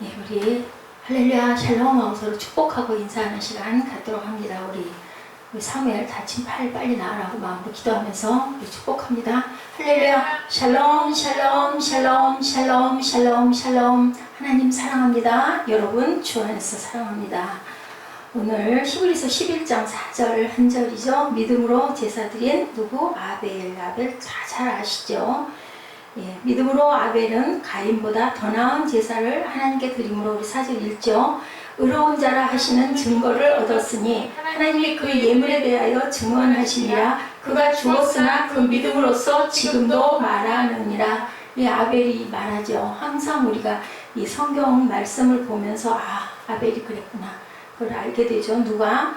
네, 우리 할렐루야 샬롬하고 서로 축복하고 인사하는 시간 갖도록 합니다. 우리 사무엘 다친 팔 빨리 나으라고 마음으로 기도하면서 우리 축복합니다. 할렐루야 샬롬 샬롬 샬롬 샬롬 샬롬 샬롬. 하나님 사랑합니다. 여러분 주 안에서 사랑합니다. 오늘 히브리서 11장 4절 한 절이죠. 믿음으로 제사드린 누구? 아벨 잘 아시죠? 예, 믿음으로 아벨은 가인보다 더 나은 제사를 하나님께 드림으로 우리 4절 읽죠. 의로운 자라 하시는 증거를 얻었으니 하나님이 그 예물에 대하여 증언하시니라. 그가 죽었으나 그 믿음으로써 지금도 말하느니라. 이 아벨이 말하죠. 항상 우리가 이 성경 말씀을 보면서 아벨이 그랬구나, 그걸 알게 되죠. 누가?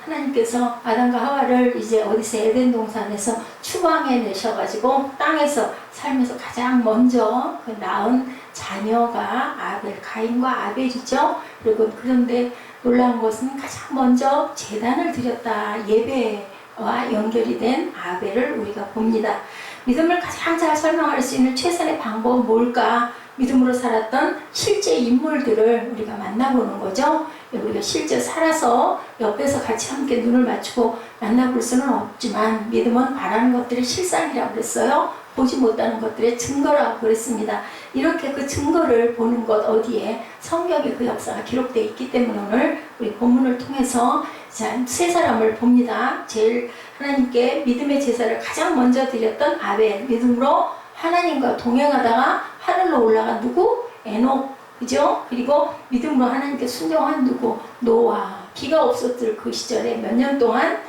하나님께서 아담과 하와를 이제 어디서 에덴 동산에서 추방해 내셔가지고 땅에서 살면서 가장 먼저 그 낳은 자녀가 가인과 아벨이죠. 그리고 그런데 놀라운 것은 가장 먼저 제단을 드렸다, 예배와 연결이 된 아벨을 우리가 봅니다. 믿음을 가장 잘 설명할 수 있는 최선의 방법은 뭘까? 믿음으로 살았던 실제 인물들을 우리가 만나보는 거죠. 우리가 실제 살아서 옆에서 같이 함께 눈을 맞추고 만나볼 수는 없지만 믿음은 바라는 것들의 실상이라고 그랬어요. 보지 못하는 것들의 증거라고 그랬습니다. 이렇게 그 증거를 보는 것, 어디에? 성경에 그 역사가 기록되어 있기 때문에 오늘 우리 본문을 통해서 세 사람을 봅니다. 제일 하나님께 믿음의 제사를 가장 먼저 드렸던 아벨, 믿음으로 하나님과 동행하다가 하늘로 올라간 누구? 에녹, 그죠? 그리고 믿음으로 하나님께 순종한 누구? 노아. 비가 없었을 그 시절에 몇 년 동안,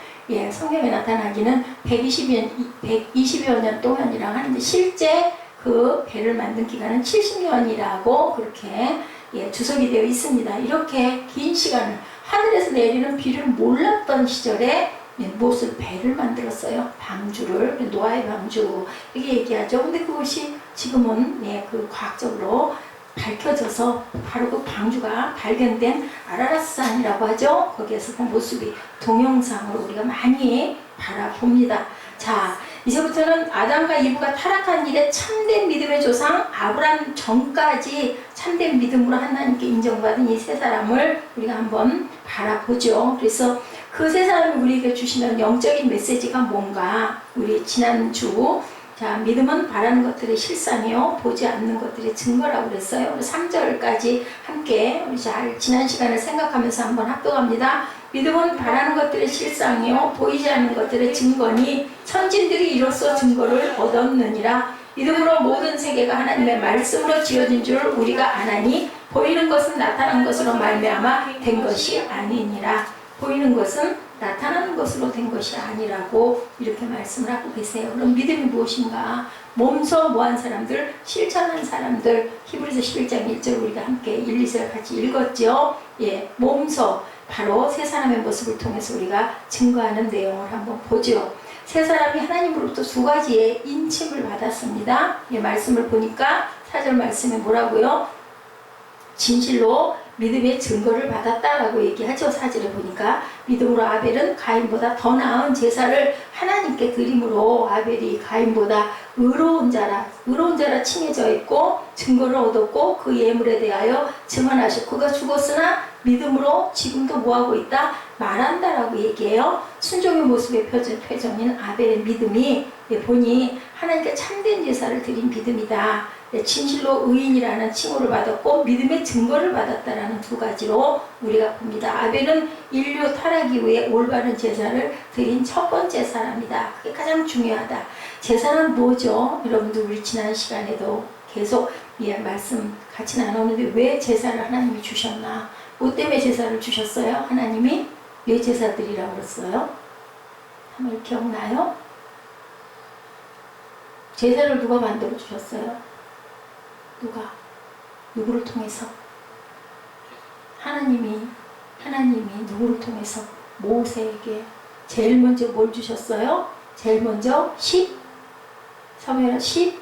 성경에 나타나기는 120여 년 동안이라고 하는데 실제 그 배를 만든 기간은 70년이라고 그렇게 주석이 되어 있습니다. 이렇게 긴 시간을 하늘에서 내리는 비를 몰랐던 시절에 무엇을? 배를 만들었어요. 방주를, 노아의 방주, 이렇게 얘기하죠. 근데 그것이 지금은 그 과학적으로 밝혀져서 바로 그 방주가 발견된 아라랏산이라고 하죠. 거기에서 그 모습이 동영상으로 우리가 많이 바라봅니다. 자, 이제부터는 아담과 이브가 타락한 일에 참된 믿음의 조상 아브람 전까지 참된 믿음으로 하나님께 인정받은 이 세 사람을 우리가 한번 바라보죠. 그래서 그 세 사람이 우리에게 주시는 영적인 메시지가 뭔가? 우리 지난주 믿음은 바라는 것들의 실상이요 보지 않는 것들의 증거라고 그랬어요. 3절까지 함께 우리 지난 시간을 생각하면서 한번 합독합니다. 믿음은 바라는 것들의 실상이요 보이지 않는 것들의 증거니 선진들이 이로써 증거를 얻었느니라. 믿음으로 모든 세계가 하나님의 말씀으로 지어진 줄 우리가 아나니 보이는 것은 나타난 것으로 말미암아 된 것이 아니니라. 보이는 것은 나타나는 것으로 된 것이 아니라고 이렇게 말씀을 하고 계세요. 그럼 믿음이 무엇인가? 몸소 뭐한 사람들? 실천한 사람들. 히브리서 11장 1절 우리가 함께 1, 2절 같이 읽었죠. 몸소 바로 세 사람의 모습을 통해서 우리가 증거하는 내용을 한번 보죠. 세 사람이 하나님으로부터 두 가지의 인침을 받았습니다. 말씀을 보니까 4절 말씀에 뭐라고요? 진실로 믿음의 증거를 받았다라고 얘기하죠. 4절에 보니까 믿음으로 아벨은 가인보다 더 나은 제사를 하나님께 드림으로 아벨이 가인보다 의로운 자라 칭해져 있고 증거를 얻었고 그 예물에 대하여 증언하시고 그가 죽었으나 믿음으로 지금도 뭐하고 있다? 말한다라고 얘기해요. 순종의 모습의 표정인 아벨의 믿음이 보니 하나님께 참된 제사를 드린 믿음이다. 진실로 의인이라는 칭호를 받았고 믿음의 증거를 받았다라는 두 가지로 우리가 봅니다. 아벨은 인류 타락 이후에 올바른 제사를 드린 첫 번째 사람이다. 그게 가장 중요하다. 제사는 뭐죠? 여러분들 우리 지난 시간에도 계속 말씀 같이 나누는데 왜 제사를 하나님이 주셨나? 뭐 때문에 제사를 주셨어요? 하나님이 왜 제사 드리라고 그랬어요? 한번 기억나요? 제사를 누가 만들어 주셨어요? 누구를 통해서? 하나님이 누구를 통해서? 모세에게 제일 먼저 뭘 주셨어요? 제일 먼저 10? 사무엘 10?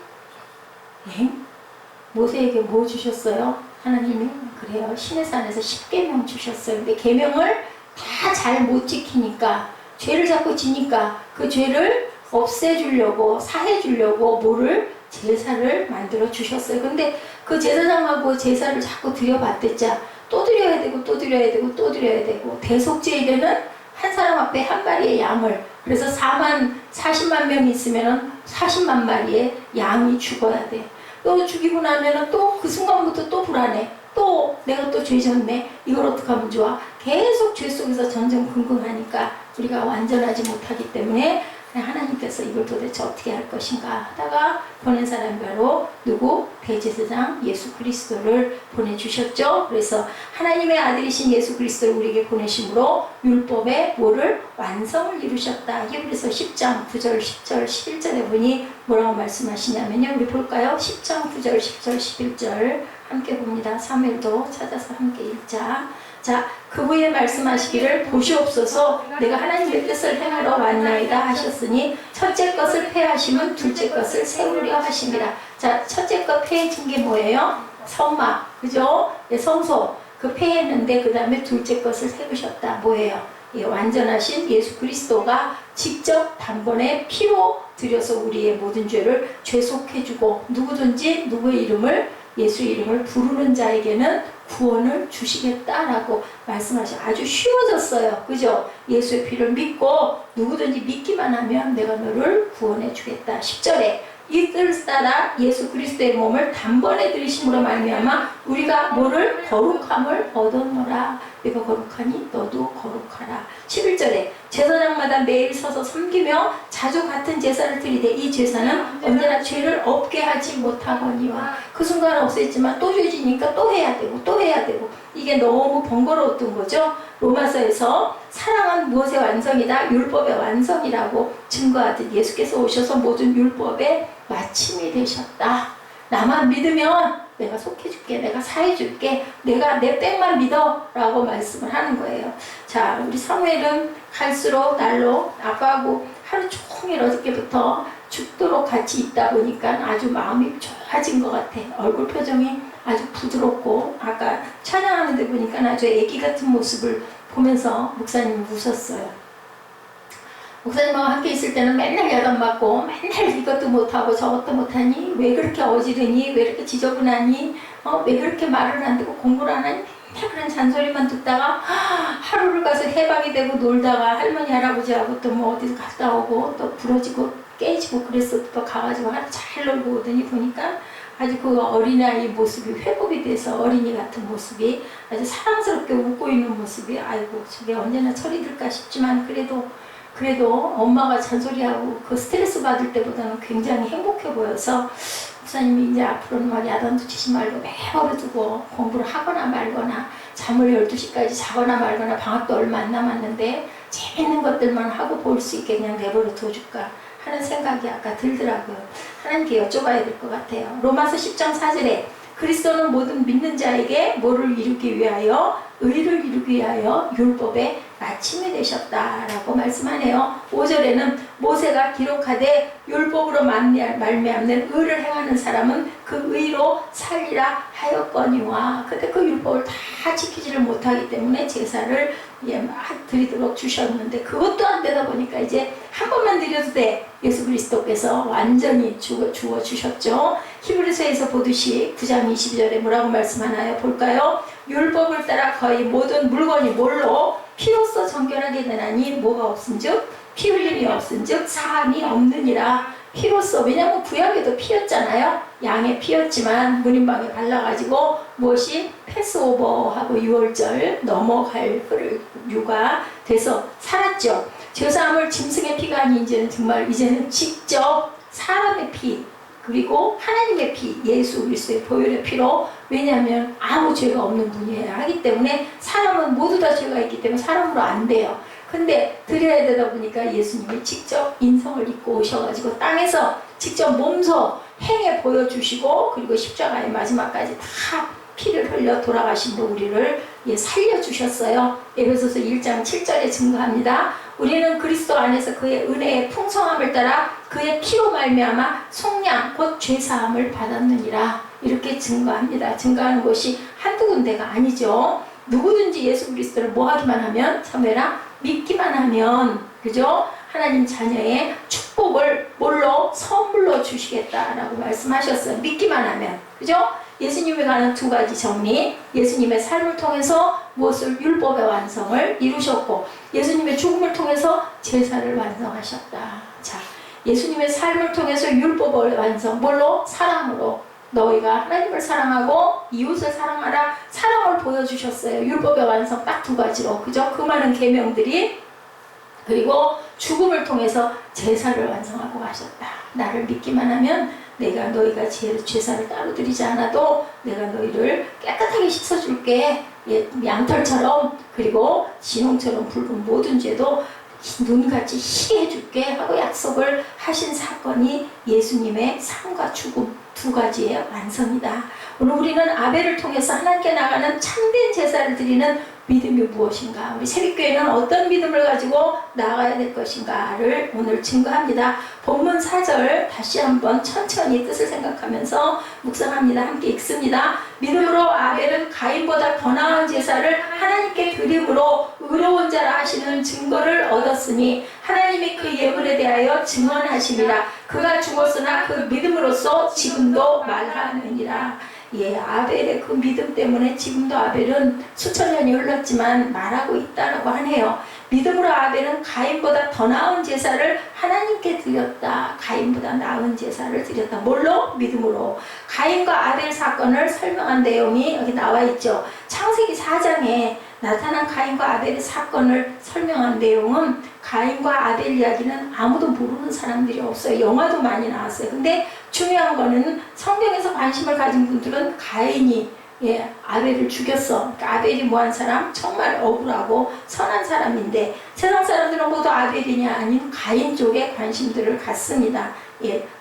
모세에게 뭐 주셨어요? 하나님이 그래요. 시내산에서 10계명 주셨어요. 근데 계명을 다 잘 못 지키니까 죄를 자꾸 지니까 그 죄를 없애주려고 사해주려고 뭐를 제사를 만들어 주셨어요. 근데 그 제사장하고 제사를 자꾸 드려봤댔자 또 드려야 되고 또 드려야 되고 또 드려야 되고 대속죄일에는 한 사람 앞에 한 마리의 양을 그래서 40만 명이 있으면 40만 마리의 양이 죽어야 돼. 또 죽이고 나면은 또 그 순간부터 또 불안해. 또 내가 또 죄 졌네. 이걸 어떻게 하면 좋아? 계속 죄 속에서 전전긍긍하니까 우리가 완전하지 못하기 때문에 하나님께서 이걸 도대체 어떻게 할 것인가 하다가 보낸 사람이 바로 누구? 대제사장 예수 그리스도를 보내주셨죠. 그래서 하나님의 아들이신 예수 그리스도를 우리에게 보내심으로 율법의 뭐를? 완성을 이루셨다. 히브리서 10장 9절 10절 11절에 보니 뭐라고 말씀하시냐면요. 우리 볼까요? 10장 9절 10절 11절 함께 봅니다. 사무엘도 찾아서 함께 읽자. 자, 그 후에 말씀하시기를 보시옵소서 내가 하나님의 뜻을 행하러 왔나이다 하셨으니 첫째 것을 폐하시면 둘째 것을 세우려 하십니다. 자, 첫째 것 폐해진 게 뭐예요? 성막, 그죠? 예, 성소 그 폐했는데 그 다음에 둘째 것을 세우셨다. 뭐예요? 예, 완전하신 예수 그리스도가 직접 단번에 피로 들여서 우리의 모든 죄를 죄속해주고 누구든지 누구의 이름을 예수 이름을 부르는 자에게는 구원을 주시겠다라고 말씀하셔. 아주 쉬워졌어요. 그죠? 예수의 피를 믿고 누구든지 믿기만 하면 내가 너를 구원해 주겠다. 10절에 이들 따라 예수 그리스도의 몸을 단번에 들이심으로 말미암아 우리가 뭐를? 거룩함을 얻었노라. 내가 거룩하니 너도 거룩하라. 11절에 제사장마다 매일 서서 섬기며 자주 같은 제사를 드리되 이 제사는 언제나 죄를 없게 하지 못하거니와 그 순간 없었지만 또 죄지니까 또 해야 되고 또 해야 되고 이게 너무 번거로웠던 거죠. 로마서에서 사랑은 무엇의 완성이다? 율법의 완성이라고 증거하듯 예수께서 오셔서 모든 율법의 마침이 되셨다. 나만 믿으면 내가 속해줄게, 내가 사해줄게, 내가 내 빽만 믿어 라고 말씀을 하는 거예요. 자, 우리 사무엘은 갈수록 날로 아빠하고 하루 종일 어저께부터 죽도록 같이 있다 보니까 아주 마음이 좋아진 것 같아. 얼굴 표정이 아주 부드럽고 아까 찬양하는 데 보니까 아주 애기 같은 모습을 보면서 목사님이 웃었어요. 목사님하고 함께 있을 때는 맨날 야단 맞고 맨날 이것도 못하고 저것도 못하니 왜 그렇게 어지르니 왜 이렇게 지저분하니 왜 그렇게 말을 안 듣고 공부를 안 하니 맨날 그런 잔소리만 듣다가 하루를 가서 해방이 되고 놀다가 할머니 할아버지하고 또 뭐 어디서 갔다 오고 또 부러지고 깨지고 그래서 또 가가지고 하루 잘 놀고 오더니 보니까 아주 그 어린아이 모습이 회복이 돼서 어린이 같은 모습이 아주 사랑스럽게 웃고 있는 모습이 아이고 저게 언제나 철이 들까 싶지만 그래도 엄마가 잔소리하고 그 스트레스 받을 때보다는 굉장히 행복해 보여서 목사님이 이제 앞으로는 막 야단도 치지 말고 매버려 두고 공부를 하거나 말거나 잠을 12시까지 자거나 말거나 방학도 얼마 안 남았는데 재밌는 것들만 하고 볼 수 있게 그냥 내버려 둬줄까 하는 생각이 아까 들더라고요. 하나님께 여쭤봐야 될 것 같아요. 로마서 10장 4절에 그리스도는 모든 믿는 자에게 뭐를 이루기 위하여? 의를 이루기 위하여 율법의 마침이 되셨다라고 말씀하네요. 5절에는 모세가 기록하되 율법으로 말미암는 의를 행하는 사람은 그 의로 살리라 하였거니와 근데 그 율법을 다 지키지를 못하기 때문에 제사를 드리도록 주셨는데 그것도 안 되다 보니까 이제 한 번만 드려도 돼. 예수 그리스도께서 완전히 주어 주셨죠. 히브리서에서 보듯이 9장 22절에 뭐라고 말씀하나요? 볼까요? 율법을 따라 거의 모든 물건이 뭘로? 피로써 정결하게 되나니 뭐가 없은즉? 피 흘림이 없은즉 사함이 없느니라. 피로써 왜냐하면 구약에도 피였잖아요. 양의 피였지만 문인방에 발라가지고 무엇이 패스오버하고 6월절 넘어갈 유가 돼서 살았죠. 제사함을 짐승의 피가 아닌 이제는 직접 사람의 피 그리고 하나님의 피 예수 그리스도의 보혈의 피로 왜냐하면 아무 죄가 없는 분이에요. 하기 때문에 사람은 모두 다 죄가 있기 때문에 사람으로 안 돼요. 근데 드려야 되다 보니까 예수님이 직접 인성을 입고 오셔가지고 땅에서 직접 몸소 행해 보여주시고 그리고 십자가의 마지막까지 다 피를 흘려 돌아가심으로 우리를 살려주셨어요. 에베소서 1장 7절에 증거합니다. 우리는 그리스도 안에서 그의 은혜의 풍성함을 따라 그의 피로 말미암아 속량 곧 죄사함을 받았느니라. 이렇게 증거합니다. 증거하는 것이 한두 군데가 아니죠. 누구든지 예수 그리스도를 뭐 하기만 하면 참회라 믿기만 하면 그죠? 하나님 자녀의 축복 축복을 뭘로? 선물로 주시겠다라고 말씀하셨어요. 믿기만 하면. 그죠? 예수님에 관한 두 가지 정리. 예수님의 삶을 통해서 무엇을? 율법의 완성을 이루셨고, 예수님의 죽음을 통해서 제사를 완성하셨다. 자, 예수님의 삶을 통해서 율법의 완성. 뭘로? 사랑으로. 너희가 하나님을 사랑하고 이웃을 사랑하라. 사랑을 보여주셨어요. 율법의 완성 딱 두 가지로. 그죠? 그 많은 계명들이. 그리고 죽음을 통해서 제사를 완성하고 가셨다. 나를 믿기만 하면 내가 너희가 제사를 따로 드리지 않아도 내가 너희를 깨끗하게 씻어줄게. 양털처럼, 그리고 진홍처럼 붉은 모든 죄도 눈같이 희게 해줄게 하고 약속을 하신 사건이 예수님의 삶과 죽음 두 가지의 완성이다. 오늘 우리는 아벨을 통해서 하나님께 나가는 참된 제사를 드리는 믿음이 무엇인가, 우리 새벽교회는 어떤 믿음을 가지고 나아가야 될 것인가를 오늘 증거합니다. 본문 4절 다시 한번 천천히 뜻을 생각하면서 묵상합니다. 함께 읽습니다. 믿음으로 아벨은 가인보다 더 나은 제사를 하나님께 드림으로 의로운 자라 하시는 증거를 얻었으니 하나님이 그 예물에 대하여 증언하심이라. 그가 죽었으나 그 믿음으로써 지금도 말하느니라. 아벨의 그 믿음 때문에 지금도 아벨은 수천 년이 흘렀지만 말하고 있다라고 하네요. 믿음으로 아벨은 가인보다 더 나은 제사를 하나님께 드렸다. 가인보다 나은 제사를 드렸다. 뭘로? 믿음으로. 가인과 아벨 사건을 설명한 내용이 여기 나와 있죠. 창세기 4장에 나타난 가인과 아벨의 사건을 설명한 내용은, 가인과 아벨 이야기는 아무도 모르는 사람들이 없어요. 영화도 많이 나왔어요. 근데 중요한 거는 성경에서 관심을 가진 분들은 가인이 아벨을 죽였어. 그러니까 아벨이 뭐한 사람? 정말 억울하고 선한 사람인데, 세상 사람들은 모두 아벨이냐 아니면 가인 쪽에 관심들을 갖습니다.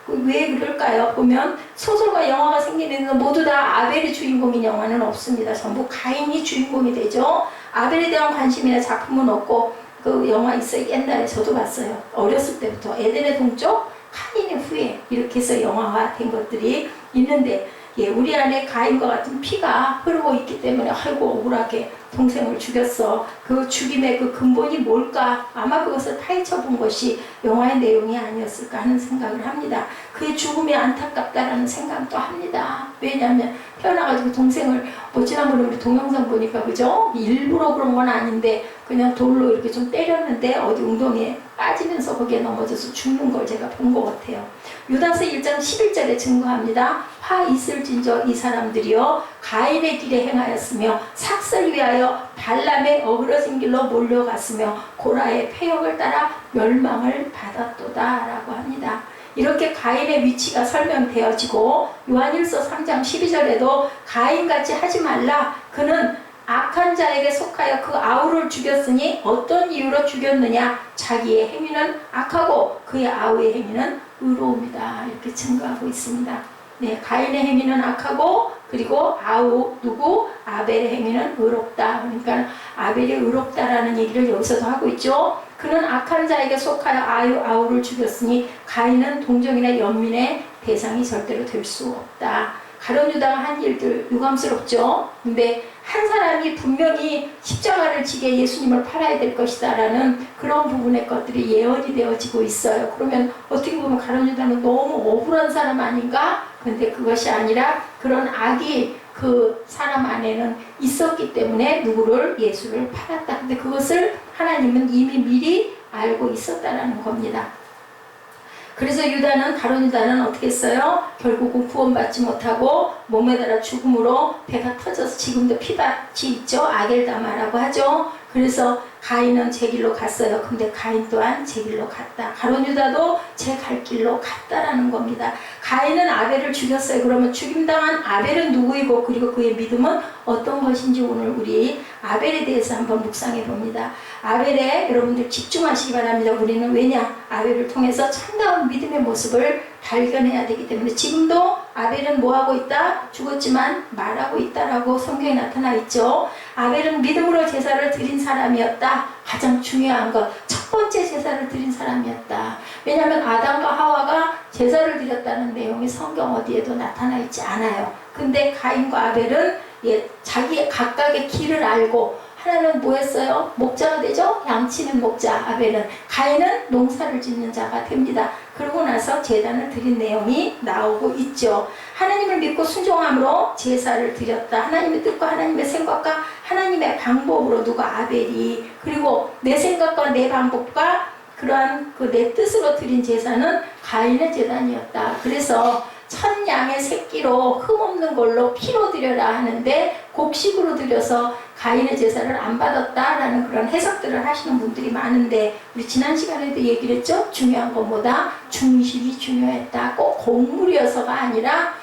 왜 그럴까요? 보면 소설과 영화가 생기는 모두 다 아벨이 주인공인 영화는 없습니다. 전부 가인이 주인공이 되죠. 아벨에 대한 관심이나 작품은 없고, 그 영화 있어요. 옛날에 저도 봤어요. 어렸을 때부터. 에덴의 동쪽, 카인의 후예, 이렇게 해서 영화화 된 것들이 있는데, 우리 안에 가인과 같은 피가 흐르고 있기 때문에 아이고 억울하게 동생을 죽였어. 그 죽임의 그 근본이 뭘까? 아마 그것을 파헤쳐 본 것이 영화의 내용이 아니었을까 하는 생각을 합니다. 그의 죽음이 안타깝다라는 생각도 합니다. 왜냐하면 태어나가지고 동생을, 지난번에 우리 동영상 보니까 그죠? 일부러 그런 건 아닌데 그냥 돌로 이렇게 좀 때렸는데 어디 웅덩이에 빠지면서 거기에 넘어져서 죽는 걸 제가 본 것 같아요. 유다서 1장 11절에 증거합니다. 화 있을진저 이 사람들이여 가인의 길에 행하였으며 삭슬 위하여 발람의 어그러진 길로 몰려갔으며 고라의 폐역을 따라 멸망을 받았도다 라고 합니다. 이렇게 가인의 위치가 설명되어지고, 요한일서 3장 12절에도 가인같이 하지 말라. 그는 악한 자에게 속하여 그 아우를 죽였으니 어떤 이유로 죽였느냐? 자기의 행위는 악하고 그의 아우의 행위는 의로움이다. 이렇게 증거하고 있습니다. 가인의 행위는 악하고, 그리고 아우 누구? 아벨의 행위는 의롭다. 그러니까 아벨이 의롭다라는 얘기를 여기서도 하고 있죠. 그는 악한 자에게 속하여 아우를 죽였으니 가인은 동정이나 연민의 대상이 절대로 될 수 없다. 가룟 유다가 한 일들 유감스럽죠. 근데 한 사람이 분명히 십자가를 지게 예수님을 팔아야 될 것이다 라는 그런 부분의 것들이 예언이 되어지고 있어요. 그러면 어떻게 보면 가룟 유다는 너무 억울한 사람 아닌가? 근데 그것이 아니라 그런 악이 그 사람 안에는 있었기 때문에 누구를? 예수를 팔았다. 근데 그것을 하나님은 이미 미리 알고 있었다라는 겁니다. 그래서 가룟 유다는 어떻게 했어요? 결국은 구원받지 못하고 몸에 따라 죽음으로 배가 터져서 지금도 피밭이 있죠. 아겔다마라고 하죠. 그래서 가인은 제 길로 갔어요. 근데 가인 또한 제 길로 갔다. 가룟 유다도 제 갈 길로 갔다라는 겁니다. 가인은 아벨을 죽였어요. 그러면 죽임당한 아벨은 누구이고, 그리고 그의 믿음은 어떤 것인지 오늘 우리 아벨에 대해서 한번 묵상해 봅니다. 아벨에 여러분들 집중하시기 바랍니다. 우리는 왜냐? 아벨을 통해서 참다운 믿음의 모습을 발견해야 되기 때문에. 지금도 아벨은 뭐하고 있다? 죽었지만 말하고 있다라고 성경에 나타나 있죠. 아벨은 믿음으로 제사를 드린 사람이었다. 가장 중요한 것, 첫 번째 제사를 드린 사람이었다. 왜냐하면 아담과 하와가 제사를 드렸다는 내용이 성경 어디에도 나타나 있지 않아요. 근데 가인과 아벨은 자기의 각각의 길을 알고, 하나는 뭐 했어요? 목자가 되죠? 양치는 목자 아벨은. 가인은 농사를 짓는 자가 됩니다. 그러고 나서 제단을 드린 내용이 나오고 있죠. 하나님을 믿고 순종함으로 제사를 드렸다. 하나님의 뜻과 하나님의 생각과 하나님의 방법으로 누가 아벨이, 그리고 내 생각과 내 방법과 그러한 그 내 뜻으로 드린 제사는 가인의 제단이었다. 그래서 첫 양의 새끼로 흠없는 걸로 피로 드려라 하는데 곡식으로 드려서 가인의 제사를 안 받았다라는 그런 해석들을 하시는 분들이 많은데, 우리 지난 시간에도 얘기를 했죠. 중요한 것보다 중심이 중요했다. 꼭 곡물이어서가 아니라,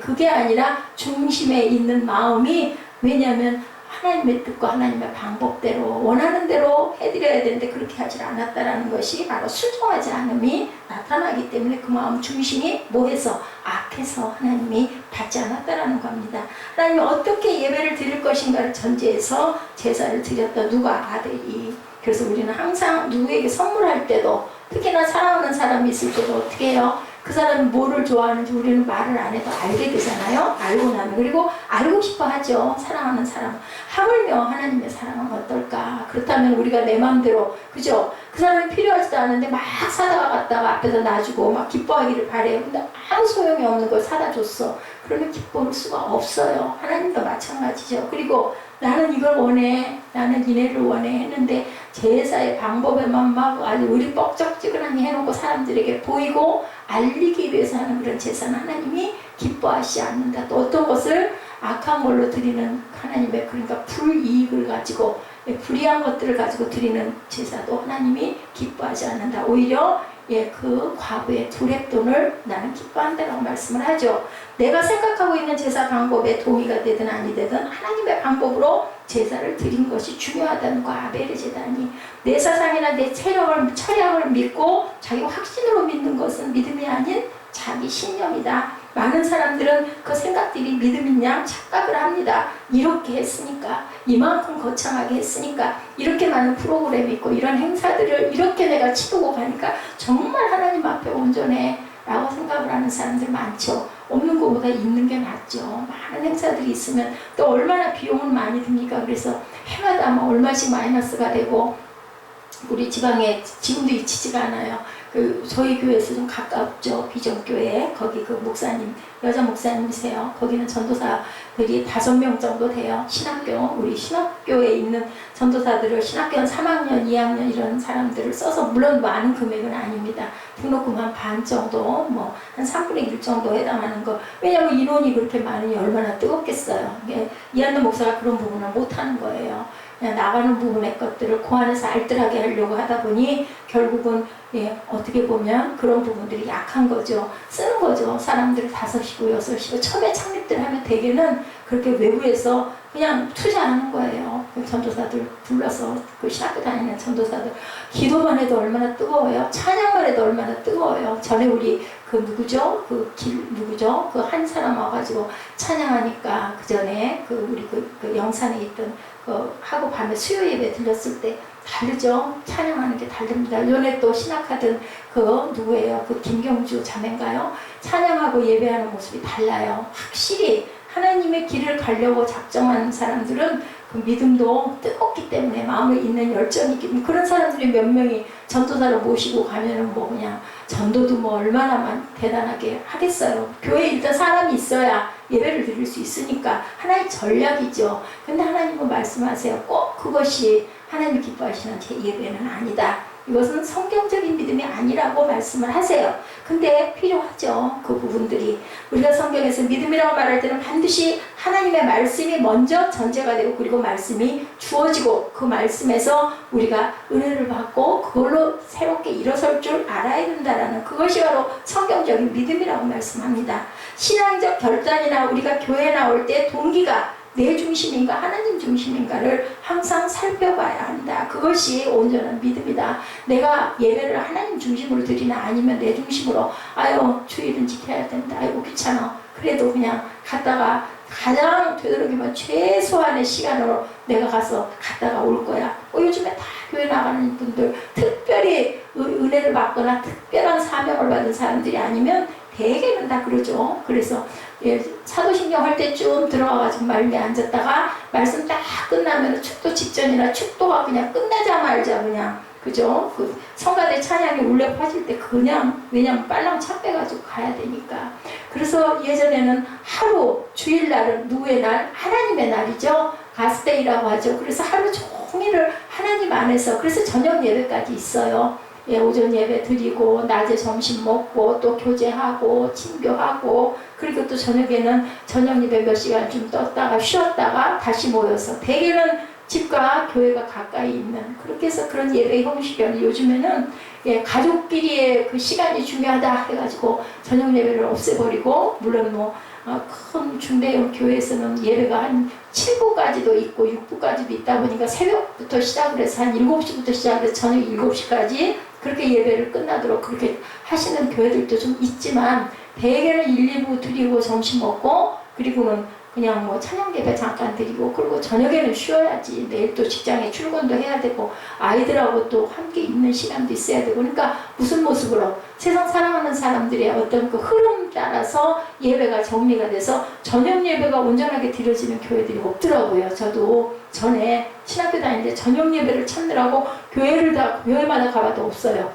그게 아니라 중심에 있는 마음이, 왜냐하면 하나님의 뜻과 하나님의 방법대로 원하는 대로 해드려야 되는데 그렇게 하지 않았다라는 것이 바로 순종하지 않음이 나타나기 때문에 그 마음 중심이 뭐해서 악해서 하나님이 받지 않았다라는 겁니다. 하나님이 어떻게 예배를 드릴 것인가를 전제해서 제사를 드렸다. 누가 아벨이. 그래서 우리는 항상 누구에게 선물할 때도, 특히나 사랑하는 사람이 있을 때도 어떻게 해요? 그 사람이 뭐를 좋아하는지 우리는 말을 안 해도 알게 되잖아요. 알고 나면. 그리고 알고 싶어 하죠. 사랑하는 사람. 하물며 하나님의 사랑은 어떨까? 그렇다면 우리가 내 마음대로, 그죠? 그 사람이 필요하지도 않은데 막 사다가 갔다가 앞에서 놔주고 막 기뻐하기를 바래요. 근데 아무 소용이 없는 걸 사다 줬어. 그러면 기뻐할 수가 없어요. 하나님도 마찬가지죠. 그리고 나는 이걸 원해, 나는 이네를 원해 했는데 제사의 방법에만 막 아주 의리 뻑적지근하게 해놓고 사람들에게 보이고 알리기 위해서 하는 그런 제사는 하나님이 기뻐하시지 않는다. 또 어떤 것을 악한 걸로 드리는 하나님의, 그러니까 불이익을 가지고, 불이한 것들을 가지고 드리는 제사도 하나님이 기뻐하지 않는다. 오히려 그 과부의 두랩돈을 나는 기뻐한다라고 말씀을 하죠. 내가 생각하고 있는 제사 방법에 동의가 되든 아니 되든 하나님의 방법으로 제사를 드린 것이 중요하다는 거. 아벨의 제단이 내 사상이나 내 철학을 믿고 자기 확신으로 믿는 것은 믿음이 아닌 자기 신념이다. 많은 사람들은 그 생각들이 믿음인 양 착각을 합니다. 이렇게 했으니까, 이만큼 거창하게 했으니까, 이렇게 많은 프로그램이 있고 이런 행사들을 이렇게 내가 치르고 가니까 정말 하나님 앞에 온전해 라고 생각을 하는 사람들 많죠. 없는 것보다 있는 게 낫죠. 많은 행사들이 있으면 또 얼마나 비용은 많이 듭니까? 그래서 해마다 뭐 얼마씩 마이너스가 되고, 우리 지방에 지금도 잊히지가 않아요. 저희 교회에서 좀 가깝죠. 비전교회. 거기 그 목사님, 여자 목사님이세요. 거기는 전도사들이 5명 정도 돼요. 신학교, 우리 신학교에 있는 전도사들을, 신학교 한 3학년, 2학년 이런 사람들을 써서, 물론 많은 금액은 아닙니다. 등록금 한 반 정도, 뭐 한 3분의 1 정도 해당하는 거. 왜냐하면 인원이 그렇게 많으니 얼마나 뜨겁겠어요. 이한도 목사가 그런 부분을 못하는 거예요. 그냥 나가는 부분의 것들을 그 안에서 알뜰하게 하려고 하다 보니 결국은 어떻게 보면 그런 부분들이 약한 거죠. 쓰는 거죠. 사람들 5이고 6이고 처음에 창립들 하면 대개는 그렇게 외부에서 그냥 투자하는 거예요. 전도사들 불러서, 그 신학교 다니는 전도사들 기도만 해도 얼마나 뜨거워요. 찬양만 해도 얼마나 뜨거워요. 전에 우리 그 누구죠? 누구죠? 그 한 사람 와가지고 찬양하니까, 그 전에 우리 그 영산에 있던 하고 밤에 수요 예배 들렸을 때 다르죠. 찬양하는 게 다릅니다. 전에 또 신학하던 누구예요? 그 김경주 자매인가요? 찬양하고 예배하는 모습이 달라요. 확실히 하나님의 길을 가려고 작정하는 사람들은 그 믿음도 뜨겁기 때문에, 마음에 있는 열정이 있기 때문에, 그런 사람들이 몇 명이 전도사를 모시고 가면은 뭐 그냥 전도도 뭐 얼마나 대단하게 하겠어요. 교회에 일단 사람이 있어야 예배를 드릴 수 있으니까 하나의 전략이죠. 근데 하나님은 말씀하세요. 꼭 그것이 하나님이 기뻐하시는 제 예배는 아니다. 이것은 성경적인 믿음이 아니라고 말씀을 하세요. 근데 필요하죠. 그 부분들이. 우리가 성경에서 믿음이라고 말할 때는 반드시 하나님의 말씀이 먼저 전제가 되고, 그리고 말씀이 주어지고, 그 말씀에서 우리가 은혜를 받고 그걸로 새롭게 일어설 줄 알아야 된다라는, 그것이 바로 성경적인 믿음이라고 말씀합니다. 신앙적 결단이나 우리가 교회에 나올 때 동기가 내 중심인가 하나님 중심인가를 항상 살펴봐야 한다. 그것이 온전한 믿음이다. 내가 예배를 하나님 중심으로 드리나 아니면 내 중심으로, 아유 주일은 지켜야 된다, 아이고 귀찮아, 그래도 그냥 갔다가 가장 되도록이면 최소한의 시간으로 내가 가서 갔다가 올 거야. 요즘에 다 교회 나가는 분들, 특별히 은혜를 받거나 특별한 사명을 받은 사람들이 아니면 대개는 다 그러죠. 그래서 사도신경 할 때쯤 들어가가지고 말미에 앉았다가 말씀 딱 끝나면 축도 직전이나 축도가 그냥 끝나자마자 그냥 그죠? 그 성가대 찬양이 울려 퍼질 때 그냥 왜냐면 빨랑 차 빼가지고 가야 되니까. 그래서 예전에는 하루 주일날은 누구의 날? 하나님의 날이죠. 가스데이라고 하죠. 그래서 하루 종일을 하나님 안에서 그래서 저녁 예배까지 있어요. 예, 오전 예배 드리고 낮에 점심 먹고 또 교제하고 친교하고 그리고 또 저녁에는 저녁 예배 몇 시간 좀 떴다가 쉬었다가 다시 모여서 대개는 집과 교회가 가까이 있는 그렇게 해서 그런 예배 형식이었는데 요즘에는 예, 가족끼리의 그 시간이 중요하다 해가지고 저녁 예배를 없애버리고 물론 뭐 큰 중대형 교회에서는 예배가 한 7부까지도 있고 6부까지도 있다 보니까 새벽부터 시작을 해서 한 7시부터 시작해서 저녁 7시까지 그렇게 예배를 끝나도록 그렇게 하시는 교회들도 좀 있지만 대개는 1, 2부 드리고 점심 먹고 그리고는 그냥 뭐 찬양 예배 잠깐 드리고 그리고 저녁에는 쉬어야지 내일 또 직장에 출근도 해야 되고 아이들하고 또 함께 있는 시간도 있어야 되고 그러니까 무슨 모습으로 세상 사랑하는 사람들의 어떤 그 흐름 따라서 예배가 정리가 돼서 저녁 예배가 온전하게 드려지는 교회들이 없더라고요. 저도 전에 신학교 다닐 때 저녁 예배를 찾느라고 교회마다 가봐도 없어요.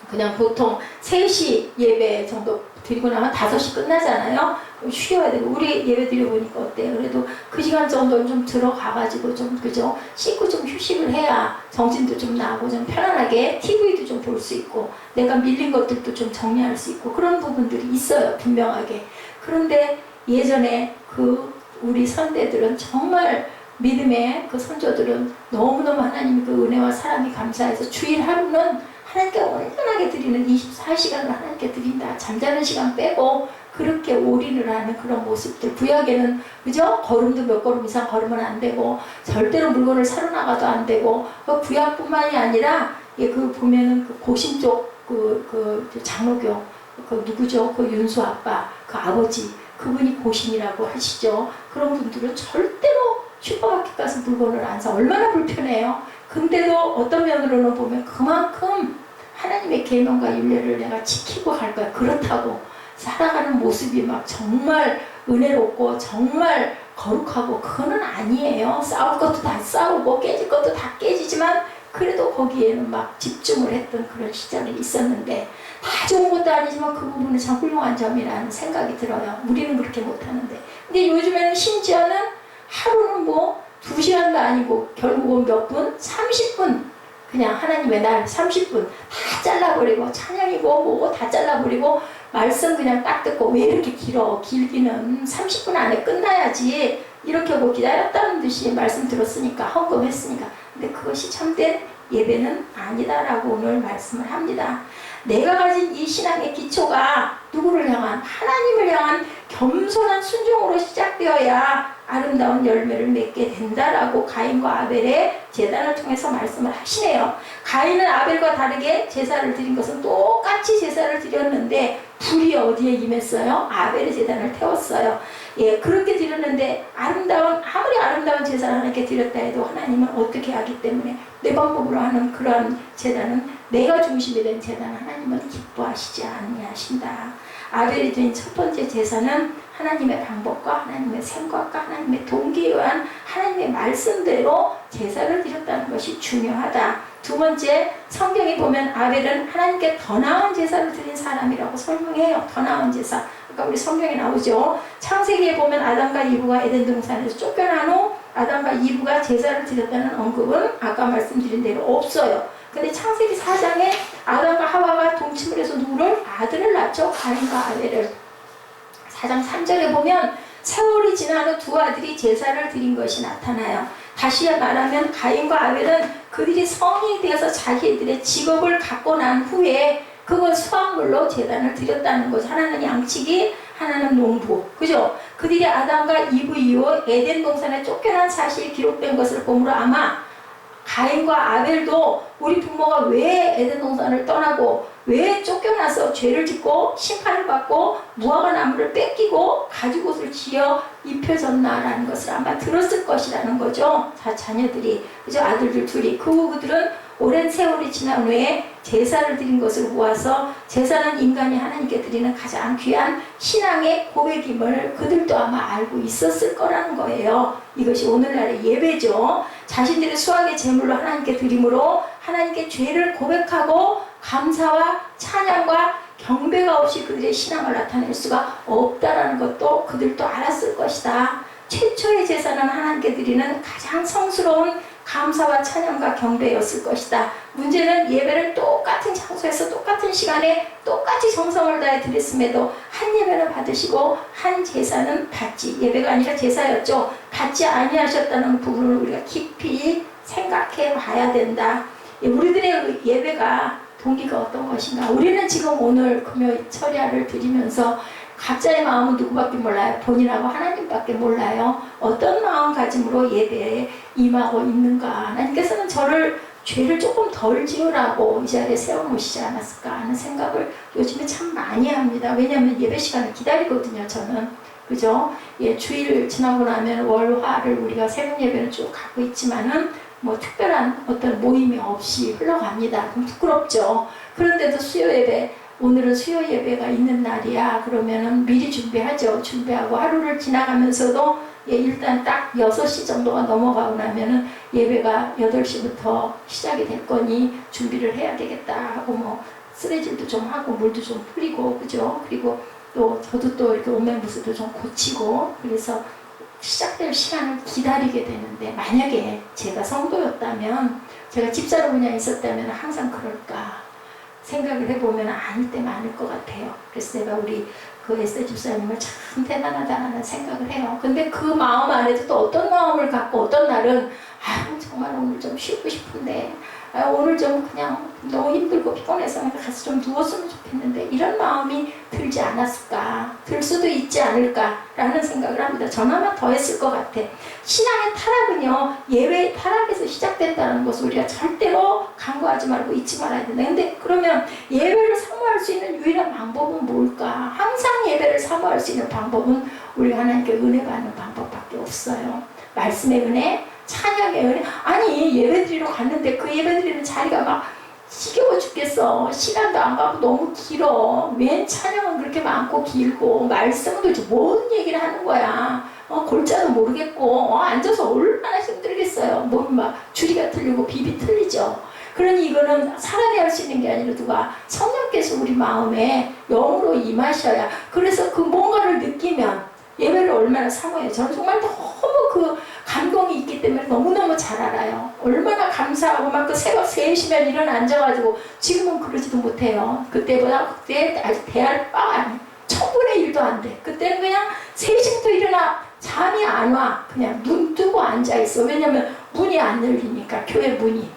그냥 보통 3시 예배 정도 드리고 나면 5시 끝나잖아요. 그럼 쉬어야 되고 우리 예배 드려보니까 어때요? 그래도 그 시간 정도는 좀 들어가가지고 좀 그죠? 씻고 좀 휴식을 해야 정신도 좀 나고 좀 편안하게 TV도 좀 볼 수 있고 내가 밀린 것들도 좀 정리할 수 있고 그런 부분들이 있어요. 분명하게. 그런데 예전에 그 우리 선대들은 정말 믿음의 그 선조들은 너무너무 하나님 그 은혜와 사랑이 감사해서 주일 하루는 하나님께 온전하게 드리는 24시간을 하나님께 드린다. 잠자는 시간 빼고 그렇게 올인을 하는 그런 모습들. 구약에는 그죠? 걸음도 몇 걸음 이상 걸으면 안 되고 절대로 물건을 사러 나가도 안 되고 그 구약뿐만이 아니라 그 보면은 그 고신 쪽 그 장로교 그 누구죠? 그 윤수 아빠 그 아버지 그분이 고신이라고 하시죠. 그런 분들은 절대로 슈퍼마켓 가서 물건을 안 사. 얼마나 불편해요. 근데도 어떤 면으로는 보면 그만큼 하나님의 계명과 율례를 내가 지키고 갈 거야. 그렇다고 살아가는 모습이 막 정말 은혜롭고 정말 거룩하고 그거는 아니에요. 싸울 것도 다 싸우고 깨질 것도 다 깨지지만 그래도 거기에는 막 집중을 했던 그런 시절이 있었는데 다 좋은 것도 아니지만 그 부분은 참 훌륭한 점이라는 생각이 들어요. 우리는 그렇게 못하는데 근데 요즘에는 심지어는 하루는 뭐 2시간도 아니고 결국은 몇 분? 30분 그냥 하나님의 날 30분 다 잘라버리고 찬양이고 뭐고 다 잘라버리고 말씀 그냥 딱 듣고 왜 이렇게 길기는 30분 안에 끝나야지 이렇게 뭐 기다렸다는 듯이 말씀 들었으니까 헌금했으니까 근데 그것이 참된 예배는 아니다라고 오늘 말씀을 합니다. 내가 가진 이 신앙의 기초가 누구를 향한 하나님을 향한 겸손한 순종으로 시작되어야 아름다운 열매를 맺게 된다라고 가인과 아벨의 제단을 통해서 말씀을 하시네요. 가인은 아벨과 다르게 제사를 드린 것은 똑같이 제사를 드렸는데 불이 어디에 임했어요? 아벨의 제단을 태웠어요. 예, 그렇게 드렸는데 아무리 아름다운 제사를 하나님께 드렸다 해도 하나님은 어떻게 하기 때문에 내 방법으로 하는 그러한 제단은 내가 중심이 된 제단은 하나님은 기뻐하시지 아니하신다. 아벨이 드린 첫 번째 제사는 하나님의 방법과 하나님의 생각과 하나님의 동기에 의한 하나님의 말씀대로 제사를 드렸다는 것이 중요하다. 두 번째, 성경에 보면 아벨은 하나님께 더 나은 제사를 드린 사람이라고 설명해요. 더 나은 제사. 아까 우리 성경에 나오죠. 창세기에 보면 아담과 이브가 에덴 동산에서 쫓겨난 후 아담과 이브가 제사를 드렸다는 언급은 아까 말씀드린 대로 없어요. 근데 창세기 4장에 아담과 하와가 동침을 해서 누구를? 아들을 낳죠. 가인과 아벨을. 4장 3절에 보면 세월이 지난 후 두 아들이 제사를 드린 것이 나타나요. 다시 말하면 가인과 아벨은 그들이 성인이 되어서 자기들의 직업을 갖고 난 후에 그걸 수확물로 제단을 드렸다는 거죠. 하나는 양치기, 하나는 농부. 그죠? 그들이 아담과 이브 이후 에덴 동산에 쫓겨난 사실이 기록된 것을 보므로 아마 가인과 아벨도 우리 부모가 왜 에덴 동산을 떠나고 왜 쫓겨나서 죄를 짓고 심판을 받고 무화과 나무를 뺏기고 가죽옷을 지어 입혀졌나라는 것을 아마 들었을 것이라는 거죠. 자녀들이 그죠? 아들들 둘이 그 후 그들은 오랜 세월이 지난 후에 제사를 드린 것을 보아서 제사는 인간이 하나님께 드리는 가장 귀한 신앙의 고백임을 그들도 아마 알고 있었을 거라는 거예요. 이것이 오늘날의 예배죠. 자신들의 수확의 제물로 하나님께 드림으로 하나님께 죄를 고백하고 감사와 찬양과 경배가 없이 그들의 신앙을 나타낼 수가 없다라는 것도 그들도 알았을 것이다. 최초의 제사는 하나님께 드리는 가장 성스러운 감사와 찬양과 경배였을 것이다. 문제는 예배를 똑같은 장소에서 똑같은 시간에 똑같이 정성을 다해 드렸음에도 한 예배는 받으시고 한 제사는 받지, 예배가 아니라 제사였죠, 받지 아니하셨다는 부분을 우리가 깊이 생각해 봐야 된다. 우리들의 예배가 동기가 어떤 것인가. 우리는 지금 오늘 금요 철야를 드리면서 각자의 마음은 누구밖에 몰라요? 본인하고 하나님밖에 몰라요. 어떤 마음가짐으로 예배에 임하고 있는가. 하나님께서는 저를 죄를 조금 덜 지으라고 이 자리에 세워놓으시지 않았을까 하는 생각을 요즘에 참 많이 합니다. 왜냐하면 예배 시간을 기다리거든요, 저는. 그죠? 예, 주일 지나고 나면 월화를 우리가 새벽 예배를 쭉 갖고 있지만은 뭐 특별한 어떤 모임이 없이 흘러갑니다. 그럼 부끄럽죠. 그런데도 수요 예배, 오늘은 수요 예배가 있는 날이야. 그러면은 미리 준비하죠. 준비하고 하루를 지나가면서도 예, 일단 딱 6시 정도가 넘어가고 나면은 예배가 8시부터 시작이 될 거니 준비를 해야 되겠다 하고 뭐 쓰레질도 좀 하고 물도 좀 뿌리고, 그죠? 그리고 또 저도 또 이렇게 옷매무새도 좀 고치고, 그래서 시작될 시간을 기다리게 되는데, 만약에 제가 성도였다면, 제가 집사로 그냥 있었다면 항상 그럴까 생각을 해보면 아닐 때 많을 것 같아요. 그래서 내가 우리 그 에스더 집사님을 참 대단하다는 생각을 해요. 근데 그 마음 안에도 또 어떤 마음을 갖고 어떤 날은 아유 정말 오늘 좀 쉬고 싶은데, 오늘 좀 그냥 너무 힘들고 피곤해서 가서 좀 누웠으면 좋겠는데, 이런 마음이 들지 않았을까, 들 수도 있지 않을까라는 생각을 합니다. 저나마 더 했을 것 같아. 신앙의 타락은요, 예외의 타락에서 시작된다는 것을 우리가 절대로 간과하지 말고 잊지 말아야 된다. 근데 그러면 예배를 사모할 수 있는 유일한 방법은 뭘까? 항상 예배를 사모할 수 있는 방법은 우리가 하나님께 은혜 받는 방법밖에 없어요. 말씀의 은혜, 찬양의 은혜. 아니 예배드리러 갔는데 그 예배드리는 자리가 막 지겨워 죽겠어. 시간도 안 가고 너무 길어. 웬 찬양은 그렇게 많고 길고, 말씀은 도대체 뭔 얘기를 하는 거야. 골자도 모르겠고, 앉아서 얼마나 힘들겠어요. 몸이 막 줄이가 틀리고 비비 틀리죠. 그러니 이거는 살아내야 할 수 있는 게 아니라 누가? 성령께서 우리 마음에 영으로 임하셔야. 그래서 그 뭔가를 느끼면 예배를 얼마나 사모해요. 저는 정말 너무 그 감동이 있기 때문에 너무너무 잘 알아요. 얼마나 감사하고 막 그 새벽 3시면 일어나 앉아가지고, 지금은 그러지도 못해요. 그때 아직 대할 바 아니에요. 1000분의 1도 안 돼. 그때는 그냥 3시부터 일어나 잠이 안 와. 그냥 눈 뜨고 앉아있어. 왜냐면 문이 안 열리니까, 교회 문이.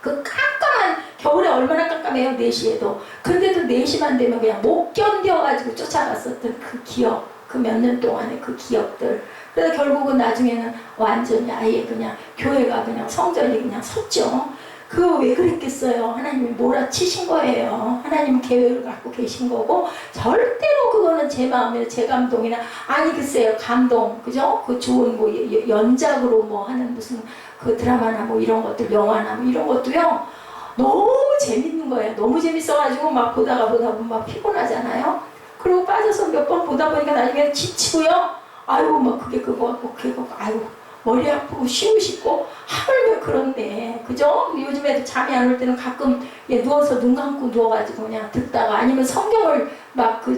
그 깜깜한, 겨울에 얼마나 깜깜해요, 4시에도. 근데도 4시만 되면 그냥 못 견뎌가지고 쫓아갔었던 그 기억, 그 몇 년 동안의 그 기억들. 그래서 결국은 나중에는 완전히 아예 그냥 교회가 그냥 성전이 그냥 섰죠. 그거 왜 그랬겠어요? 하나님이 몰아치신 거예요. 하나님 계획을 갖고 계신 거고, 절대로 그거는 제 마음이나 제 감동이나, 아니 글쎄요, 감동, 그죠? 그 좋은 뭐 연작으로 뭐 하는 무슨 그 드라마나 뭐 이런 것들, 영화나 뭐 이런 것도요, 너무 재밌는 거예요. 너무 재밌어가지고 막 보다가 보면 막 피곤하잖아요. 그리고 빠져서 몇 번 보다 보니까 나중에 지치고요. 아유 막 그게 그거 같고 아유 머리 아프고 쉬고 싶고, 하물며 그런데, 그죠? 요즘에도 잠이 안 올 때는 가끔 누워서 눈 감고 누워가지고 그냥 듣다가, 아니면 성경을 막 그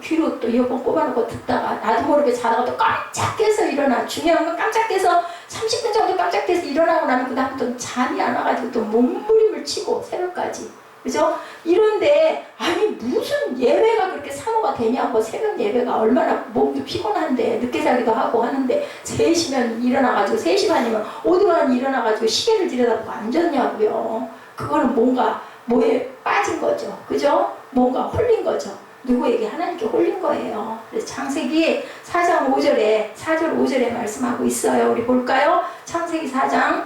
귀로 또 이어폰 꼽아놓고 듣다가 나도 모르게 자다가 또 깜짝 깨서 일어나. 중요한 건 깜짝 깨서 30분 정도 깜짝 깨서 일어나고 나면 그 다음부터 잠이 안 와가지고 또 몸부림을 치고 새벽까지. 그죠? 이런데 아니 무슨 예배가 그렇게 사모가 되냐고. 새벽 예배가 얼마나 몸도 피곤한데 늦게 자기도 하고 하는데 3시면 일어나가지고 3시 반이면 오두만이 일어나가지고 시계를 들여다보고 앉았냐고요. 그거는 뭔가 뭐에 빠진 거죠. 그죠? 뭔가 홀린 거죠. 누구에게? 하나님께 홀린 거예요. 그래서 창세기 4장 5절에 4절 5절에 말씀하고 있어요. 우리 볼까요? 창세기 4장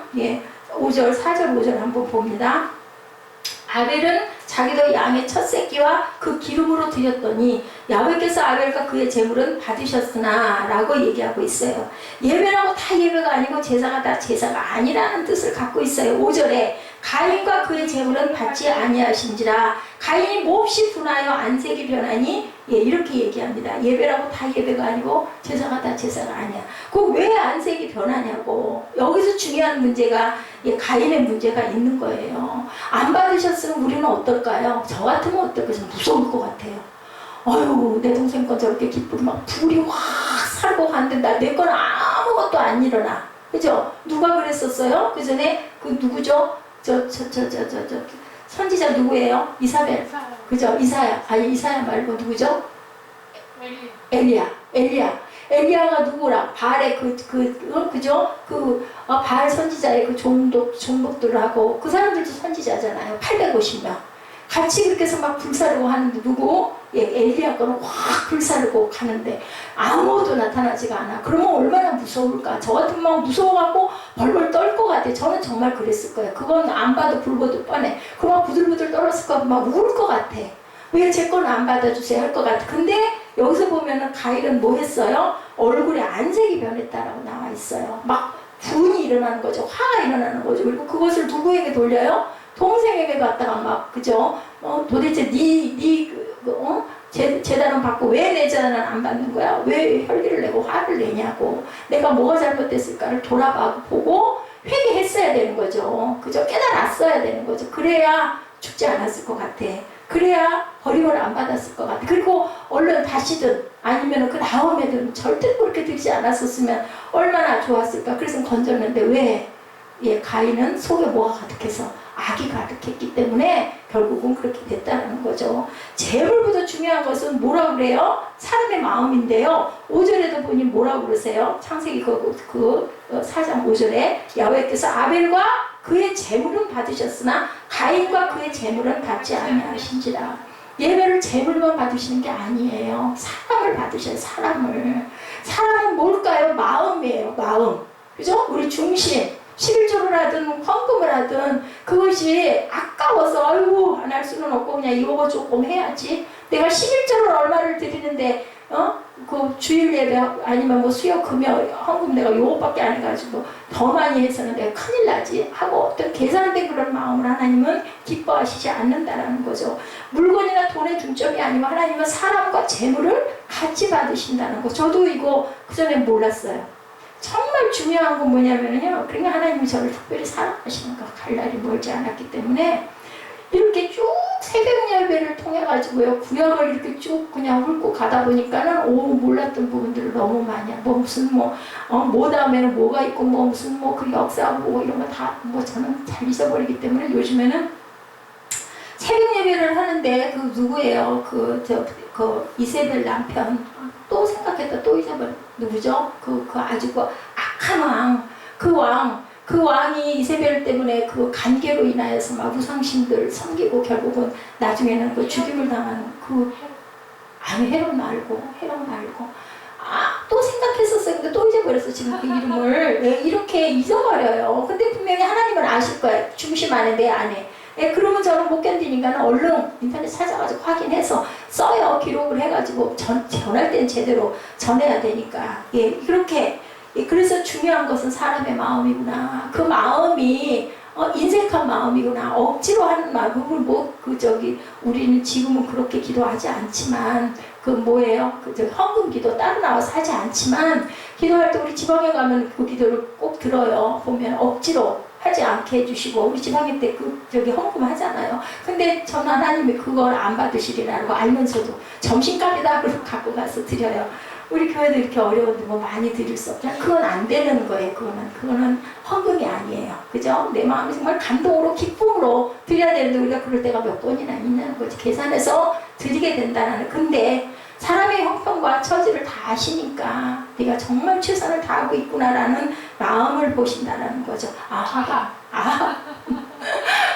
5절 4절 5절 한번 봅니다. 아벨은 자기도 양의 첫 새끼와 그 기름으로 드렸더니 야훼께서 아벨과 그의 제물은 받으셨으나 라고 얘기하고 있어요. 예배라고 다 예배가 아니고 제사가 다 제사가 아니라는 하는 뜻을 갖고 있어요. 5절에 가인과 그의 재물은 받지 아니하신지라. 가인이 몹시 분하여 안색이 변하니, 예, 이렇게 얘기합니다. 예배라고 다 예배가 아니고 제사가 다 제사가 아니야. 그 왜 안색이 변하냐고. 여기서 중요한 문제가, 예, 가인의 문제가 있는 거예요. 안 받으셨으면 우리는 어떨까요? 저 같으면 어떨까요? 좀 무서울 것 같아요. 어휴, 내 동생 건 저렇게 기쁘게 막 불이 확 살고 가는데 내 건 아무것도 안 일어나. 그죠? 누가 그랬었어요? 그 전에 그 누구죠? 선지자 누구예요? 이사벨. 그죠? 이사야. 아니, 이사야 말고 누구죠? 엘리야가 누구라? 바알의 그죠? 바알 선지자의 그 종복들하고 그 사람들도 선지자잖아요. 850명. 같이 그렇게 해서 막 불사르고 하는데 누구? 예, 엘리야 거는 확 불사르고 가는데 아무도 나타나지가 않아. 그러면 얼마나 무서울까? 저 같으면 막 무서워갖고 벌벌 떨 것 같아. 저는 정말 그랬을 거예요. 그건 안 봐도 불보도 뻔해. 그럼 막 부들부들 떨었을 거 막 울 것 같아. 왜 제 거는 안 받아주세요 할 것 같아. 근데 여기서 보면은 가일은 뭐 했어요? 얼굴에 안색이 변했다라고 나와 있어요. 막 분이 일어나는 거죠. 화가 일어나는 거죠. 그리고 그것을 누구에게 돌려요? 동생에게 갖다가 막, 그죠? 도대체 재단은 받고 왜 내 재단은 안 받는 거야? 왜 혈기를 내고 화를 내냐고. 내가 뭐가 잘못됐을까를 돌아보고 회개했어야 되는 거죠. 그죠? 깨달았어야 되는 거죠. 그래야 죽지 않았을 것 같아. 그래야 버림을 안 받았을 것 같아. 그리고 얼른 다시든 아니면 그 다음에든 절대 그렇게 되지 않았었으면 얼마나 좋았을까. 그래서 건졌는데 왜? 예, 가인은 속에 뭐가 가득해서 악이 가득했기 때문에 결국은 그렇게 됐다는 거죠. 재물보다 중요한 것은 뭐라고 그래요? 사람의 마음인데요. 5절에도 보니 뭐라고 그러세요? 창세기 4장 5절에 야훼께서 아벨과 그의 재물은 받으셨으나 가인과 그의 재물은 받지 아니하신지라. 예배를 재물만 받으시는 게 아니에요. 사람을 받으셔요. 사람은 뭘까요? 마음이에요. 마음. 그죠? 우리 중심. 11조를 하든 헌금을 하든 그것이 아까워서 아이고 안 할 수는 없고 그냥 이거 조금 해야지. 내가 11조를 얼마를 드리는데 그 주일 예배 아니면 뭐 수요 금요 헌금 내가 요것밖에 안 해가지고 더 많이 해서는 내가 큰일 나지 하고 어떤 계산된 그런 마음을 하나님은 기뻐하시지 않는다라는 거죠. 물건이나 돈의 중점이 아니면 하나님은 사람과 재물을 같이 받으신다는 거. 저도 이거 그전에 몰랐어요. 정말 중요한 건 뭐냐면요. 그러니까 하나님이 저를 특별히 사랑하시는 거 갈 날이 멀지 않았기 때문에 이렇게 쭉 새벽 예배를 통해 가지고요. 구약을 이렇게 쭉 그냥 훑고 가다 보니까는 몰랐던 부분들을 너무 많이 뭐 무슨 뭐 다음에는 뭐가 있고 뭐 무슨 그 역사 보고 이런 거 다 저는 잘 잊어버리기 때문에 요즘에는 새벽 예배를 하는데 그 누구예요? 그 이세벨 남편 또 생각했다 또 잊어버려. 누구죠? 아주 악한 왕. 그 왕이 이세벨 때문에 그 간계로 인하여서 막 우상신들 섬기고 결국은 나중에는 그 죽임을 당하는 헤롯 말고. 또 생각했었어요. 근데 또 잊어버렸어. 지금 그 이름을. 예, 이렇게 잊어버려요. 근데 분명히 하나님은 아실 거예요. 중심 안에 내 안에. 예, 그러면 저는 못 견디니까 얼른 인터넷 찾아가지고 확인해서 써요. 기록을 해가지고 전할 때는 제대로 전해야 되니까. 예, 그렇게. 예, 그래서 중요한 것은 사람의 마음이구나. 그 마음이 인색한 마음이구나. 억지로 하는 마음을 우리는 지금은 그렇게 기도하지 않지만 헌금 기도 따로 나와서 하지 않지만 기도할 때 우리 지방에 가면 그 기도를 꼭 들어요. 보면 억지로 하지 않게 해주시고 우리 지방에 때 헌금 하잖아요. 근데 전 하나님이 그걸 안 받으시리라고 알면서도 점심값이다 그러고 갖고 가서 드려요. 우리 교회도 이렇게 어려운데 많이 드릴 수 없잖아요. 그건 안 되는 거예요. 그거는 헌금이 아니에요. 그죠? 내 마음이 정말 감동으로 기쁨으로 드려야 되는데 우리가 그럴 때가 몇 번이나 있냐는 거지. 계산해서 드리게 된다는. 근데 사람의 형편과 처지를 다 아시니까 네가 정말 최선을 다하고 있구나라는 마음을 보신다는 거죠.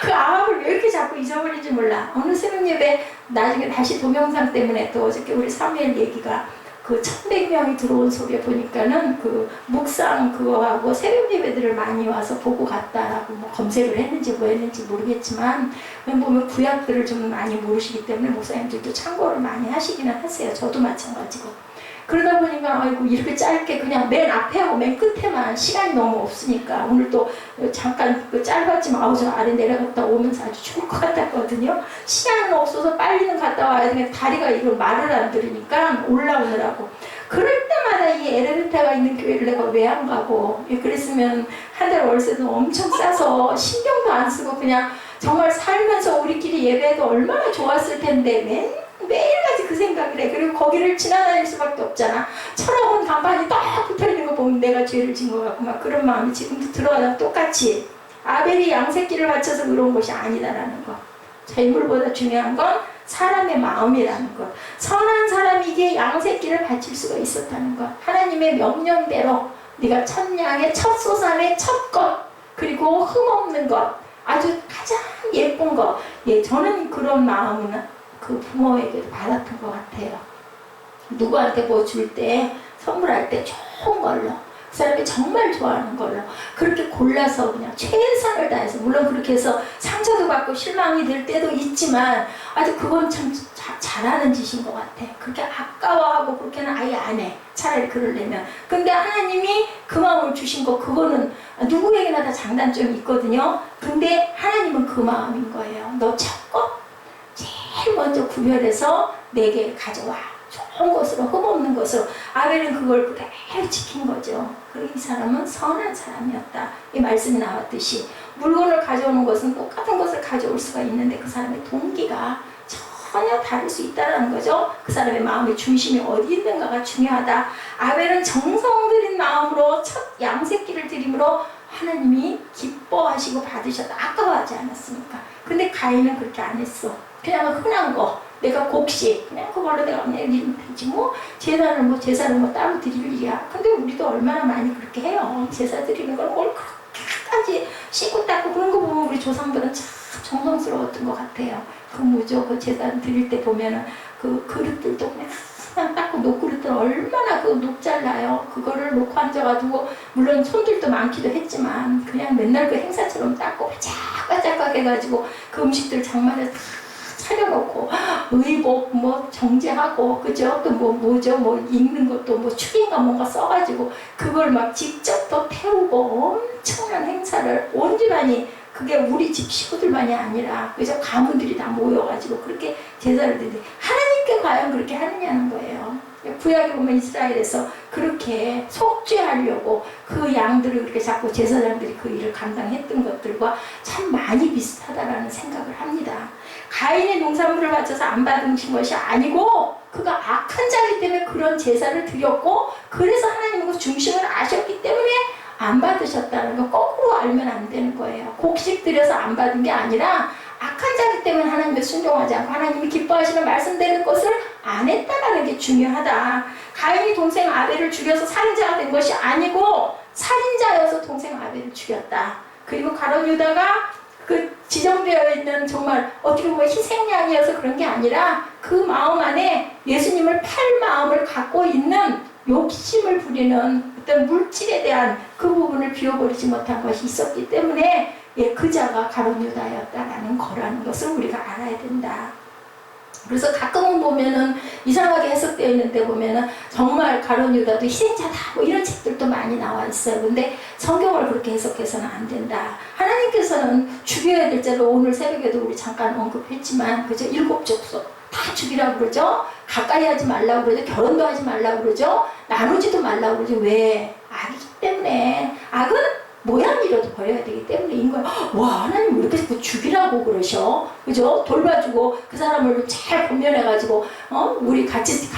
그 아합을 왜 이렇게 자꾸 잊어버리는지 몰라. 어느 새벽 예배 나중에 다시 동영상 때문에 또 어저께 우리 사무엘 얘기가 1100명이 들어온 속에 보니까는 묵상 그거하고 새벽 예배들을 많이 와서 보고 갔다라고 검색을 했는지 뭐 했는지 모르겠지만 보면 구약들을 좀 많이 모르시기 때문에 목사님들도 참고를 많이 하시기는 하세요. 저도 마찬가지고. 그러다 보니까 아이고 이렇게 짧게 그냥 맨 앞에하고 맨 끝에만 시간이 너무 없으니까 오늘 또 잠깐 짧았지만 아우 저 아래 내려갔다 오면서 아주 좋을 것 같았거든요. 시간은 없어서 빨리는 갔다 와야 되니까 다리가 이걸 말을 안 들으니까 올라오느라고. 그럴 때마다 이 엘리베이터가 있는 교회를 내가 왜 안 가고, 그랬으면 한 달 월세도 엄청 싸서 신경도 안 쓰고 그냥 정말 살면서 우리끼리 예배해도 얼마나 좋았을 텐데 매일같이 그 생각을 해. 그리고 거기를 지나다닐 수밖에 없잖아. 철학원 간판이 딱 붙어있는 거 보면 내가 죄를 진 것 같고 막 그런 마음이 지금도 들어와요. 똑같이 아벨이 양새끼를 바쳐서 그런 것이 아니다라는 거. 재물보다 중요한 건 사람의 마음이라는 것. 선한 사람이 이게 양새끼를 바칠 수가 있었다는 것. 하나님의 명령대로 네가 첫 양의 첫 소산의 첫 것, 그리고 흠없는 것, 아주 가장 예쁜 것. 저는 그런 마음은 그 부모에게도 받았던 것 같아요. 누구한테 뭐 줄 때, 선물할 때 좋은 걸로, 그 사람이 정말 좋아하는 걸로 그렇게 골라서 그냥 최선을 다해서, 물론 그렇게 해서 상처도 받고 실망이 될 때도 있지만 아주 그건 참 잘하는 짓인 것 같아. 그렇게 아까워하고 그렇게는 아예 안 해. 차라리 그러려면. 근데 하나님이 그 마음을 주신 거, 그거는 누구에게나 다 장단점이 있거든요. 근데 하나님은 그 마음인 거예요. 너 찾고 제일 먼저 구별해서 내게 가져와. 좋은 것으로, 흠없는 것으로. 아벨은 그걸 그대로 지킨 거죠. 그리고 이 사람은 선한 사람이었다. 이 말씀이 나왔듯이 물건을 가져오는 것은 똑같은 것을 가져올 수가 있는데 그 사람의 동기가 전혀 다를 수 있다는 거죠. 그 사람의 마음의 중심이 어디 있는가가 중요하다. 아벨은 정성 들인 마음으로 첫 양새끼를 드림으로 하나님이 기뻐하시고 받으셨다. 아까워하지 않았습니까? 근데 가인은 그렇게 안 했어. 그냥 흔한 거, 내가 곡식, 그냥 그걸로 내가 내리면 되지. 뭐 제사를 뭐 따로 드릴 일이야. 근데 우리도 얼마나 많이 그렇게 해요. 제사 드리는 걸 뭘 그렇게까지 씻고 닦고 그런 거 보면 우리 조상들은 참 정성스러웠던 것 같아요. 그 뭐죠? 그 제사 드릴 때 보면은 그 그릇들도 그냥 닦고, 녹그릇들 얼마나 그 녹잘나요. 그거를 놓고 앉아가지고, 물론 손들도 많기도 했지만 그냥 맨날 그 행사처럼 닦고 바짝바짝 해가지고 그 음식들 장만해서 다 차려놓고 의복 뭐 정제하고, 그죠? 또 뭐죠? 뭐 익는 것도 뭐 축인가 뭔가 써가지고 그걸 막 직접 또 태우고 엄청난 행사를 온 집안이, 그게 우리 집 식구들만이 아니라 그죠? 가문들이 다 모여가지고 그렇게 제사를 드리는데 하나님께 과연 그렇게 하느냐는 거예요. 구약에 보면 이스라엘에서 그렇게 속죄하려고 그 양들을 그렇게 잡고 제사장들이 그 일을 감당했던 것들과 참 많이 비슷하다라는 생각을 합니다. 가인의 농산물을 바쳐서 안 받으신 것이 아니고 그가 악한 자이기 때문에 그런 제사를 드렸고, 그래서 하나님은 그 중심을 아셨기 때문에 안 받으셨다는 거 거꾸로 알면 안 되는 거예요. 곡식 들여서 안 받은 게 아니라 악한 자이기 때문에 하나님을 순종하지 않고 하나님이 기뻐하시는 말씀되는 것을 안 했다는 게 중요하다. 가인이 동생 아벨을 죽여서 살인자가 된 것이 아니고 살인자여서 동생 아벨을 죽였다. 그리고 가룟 유다가 그 지정되어 있는 정말 어떻게 보면 희생양이어서 그런 게 아니라 그 마음 안에 예수님을 팔 마음을 갖고 있는 욕심을 부리는 어떤 물질에 대한 그 부분을 비워버리지 못한 것이 있었기 때문에 그 자가 가룟 유다였다라는 거라는 것을 우리가 알아야 된다. 그래서 가끔은 보면은 이상하게 해석되어 있는데 보면은 정말 가룟 유다도 희생자다 뭐 이런 책들도 많이 나와 있어요. 근데 성경을 그렇게 해석해서는 안 된다. 하나님께서는 죽여야 될 자를 오늘 새벽에도 우리 잠깐 언급했지만, 그죠? 7족속 다 죽이라고 그러죠? 가까이 하지 말라고 그러죠? 결혼도 하지 말라고 그러죠? 나누지도 말라고 그러죠? 왜? 악이기 때문에. 악은 모양이라도 버려야 되기 때문에인 거예요. 와, 하나님 왜 이렇게 자꾸 죽이라고 그러셔? 그죠? 돌봐주고 그 사람을 잘 보면해가지고 우리 같이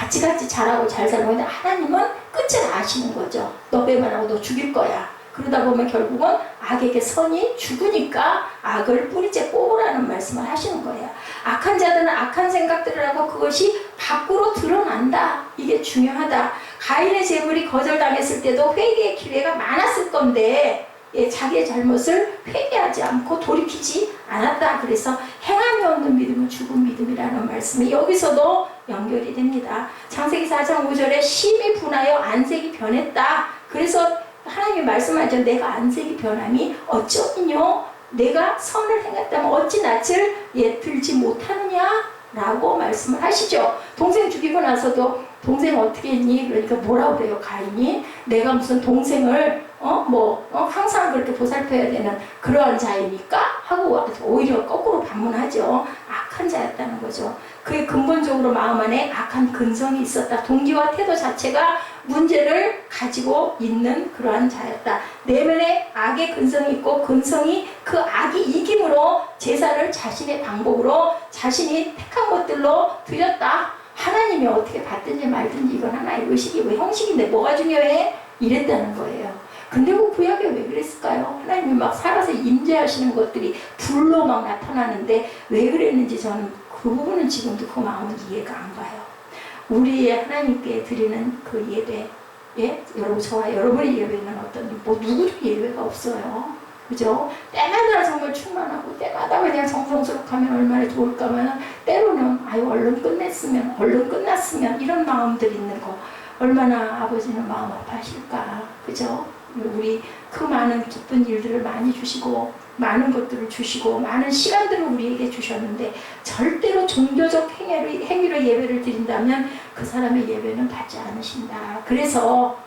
잘하고 잘 살고. 근데 하나님은 끝을 아시는 거죠. 너 배반하고 너 죽일 거야. 그러다 보면 결국은 악에게 선이 죽으니까 악을 뿌리째 뽑으라는 말씀을 하시는 거예요. 악한 자들은 악한 생각들을 하고 그것이 밖으로 드러난다. 이게 중요하다. 가인의 재물이 거절당했을 때도 회개의 기회가 많았을 건데 자기의 잘못을 회개하지 않고 돌이키지 않았다. 그래서 행함이 없는 믿음은 죽은 믿음이라는 말씀이 여기서도 연결이 됩니다. 창세기 4장 5절에 심히 분하여 안색이 변했다. 그래서 하나님이 말씀하죠. 내가 안색이 변함이 어쩌니요? 내가 선을 행했다면 어찌 낯을 들지 못하느냐? 라고 말씀을 하시죠. 동생 죽이고 나서도 동생 어떻게 했니? 그러니까 뭐라고 그래요 가인이? 내가 무슨 동생을 항상 그렇게 보살펴야 되는 그러한 자입니까? 하고 오히려 거꾸로 반문하죠. 악한 자였다는 거죠. 그의 근본적으로 마음 안에 악한 근성이 있었다. 동기와 태도 자체가 문제를 가지고 있는 그러한 자였다. 내면에 악의 근성이 있고 근성이 그 악이 이김으로 제사를 자신의 방법으로 자신이 택한 것들로 드렸다. 하나님이 어떻게 받든지 말든지 이건 하나의 의식이 왜 형식인데 뭐가 중요해? 이랬다는 거예요. 근데 그 구약에 왜 그랬을까요? 하나님이 막 살아서 임재하시는 것들이 불로 막 나타나는데 왜 그랬는지 저는 그 부분은 지금도 그 마음은 이해가 안 가요. 우리의 하나님께 드리는 그 예배, 예? 여러분, 저와 여러분의 예배는 어떤, 누구도 예배가 없어요. 그죠? 때마다 정말 충만하고, 때마다 그냥 정성스럽게 하면 얼마나 좋을까면, 때로는, 얼른 끝났으면, 이런 마음들이 있는 거, 얼마나 아버지는 마음 아파하실까. 그죠? 우리 그 많은 기쁜 일들을 많이 주시고, 많은 것들을 주시고 많은 시간들을 우리에게 주셨는데 절대로 종교적 행위로 예배를 드린다면 그 사람의 예배는 받지 않으신다. 그래서